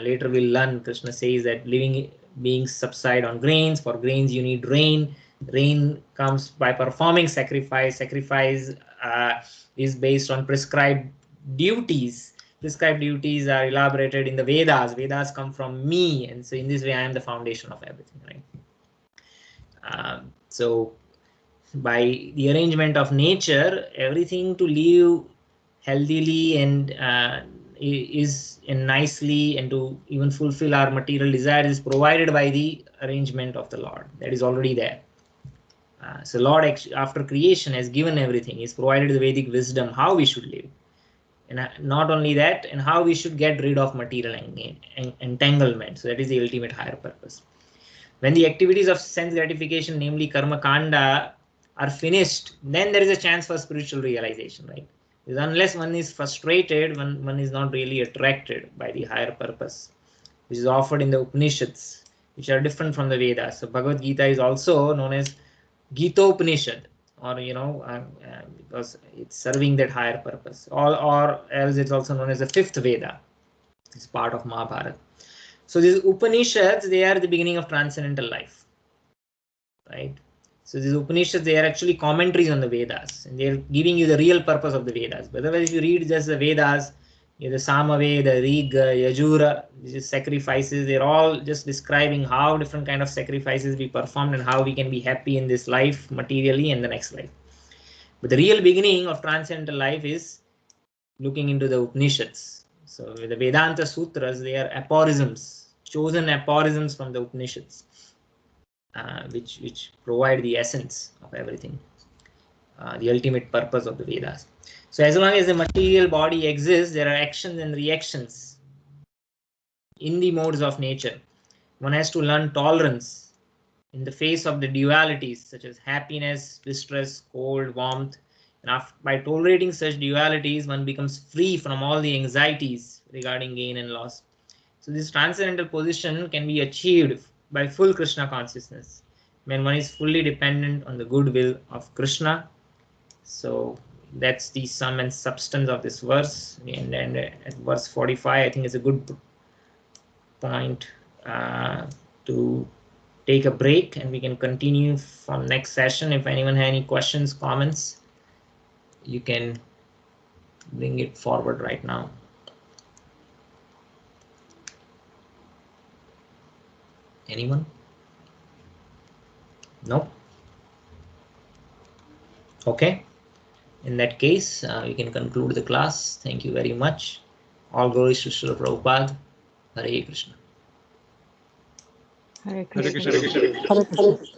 later will learn. Krishna says that living beings subside on grains. For grains, you need rain. Rain comes by performing sacrifice. Sacrifice is based on prescribed duties. Prescribed duties are elaborated in the Vedas. Vedas come from me, and so in this way, I am the foundation of everything, right? So by the arrangement of nature, everything to live healthily and nicely, and to even fulfill our material desires, is provided by the arrangement of the Lord. That is already there. So Lord, after creation, has given everything. He's provided the Vedic wisdom how we should live. And not only that, and how we should get rid of material entanglement. So that is the ultimate higher purpose. When the activities of sense gratification, namely karma kanda, are finished, then there is a chance for spiritual realization, right? Because unless one is frustrated, one is not really attracted by the higher purpose, which is offered in the Upanishads, which are different from the Vedas. So Bhagavad Gita is also known as Gita Upanishad, or because it's serving that higher purpose, or else it's also known as the fifth Veda. It's part of Mahabharata. So these Upanishads, they are the beginning of transcendental life, right? So these Upanishads, they are actually commentaries on the Vedas, and they're giving you the real purpose of the Vedas. But otherwise, if you read just the Vedas, the Samaveda, Riga, Yajura, these sacrifices, they're all just describing how different kind of sacrifices we performed and how we can be happy in this life materially and the next life. But the real beginning of transcendental life is looking into the Upanishads. So the Vedanta Sutras, they are aphorisms, chosen aphorisms from the Upanishads, which provide the essence of everything, the ultimate purpose of the Vedas. So as long as the material body exists, there are actions and reactions in the modes of nature. One has to learn tolerance in the face of the dualities such as happiness, distress, cold, warmth. And by tolerating such dualities, one becomes free from all the anxieties regarding gain and loss. So this transcendental position can be achieved by full Krishna consciousness, when one is fully dependent on the goodwill of Krishna. So that's the sum and substance of this verse. And then at verse 45, I think is a good point to take a break, and we can continue from next session. If anyone has any questions, comments, you can bring it forward right now. Anyone? No? Okay. In that case, we can conclude the class. Thank you very much. All glories to Srila Prabhupada. Hare Krishna. Hare Hare Krishna. Krishna. Hare Krishna.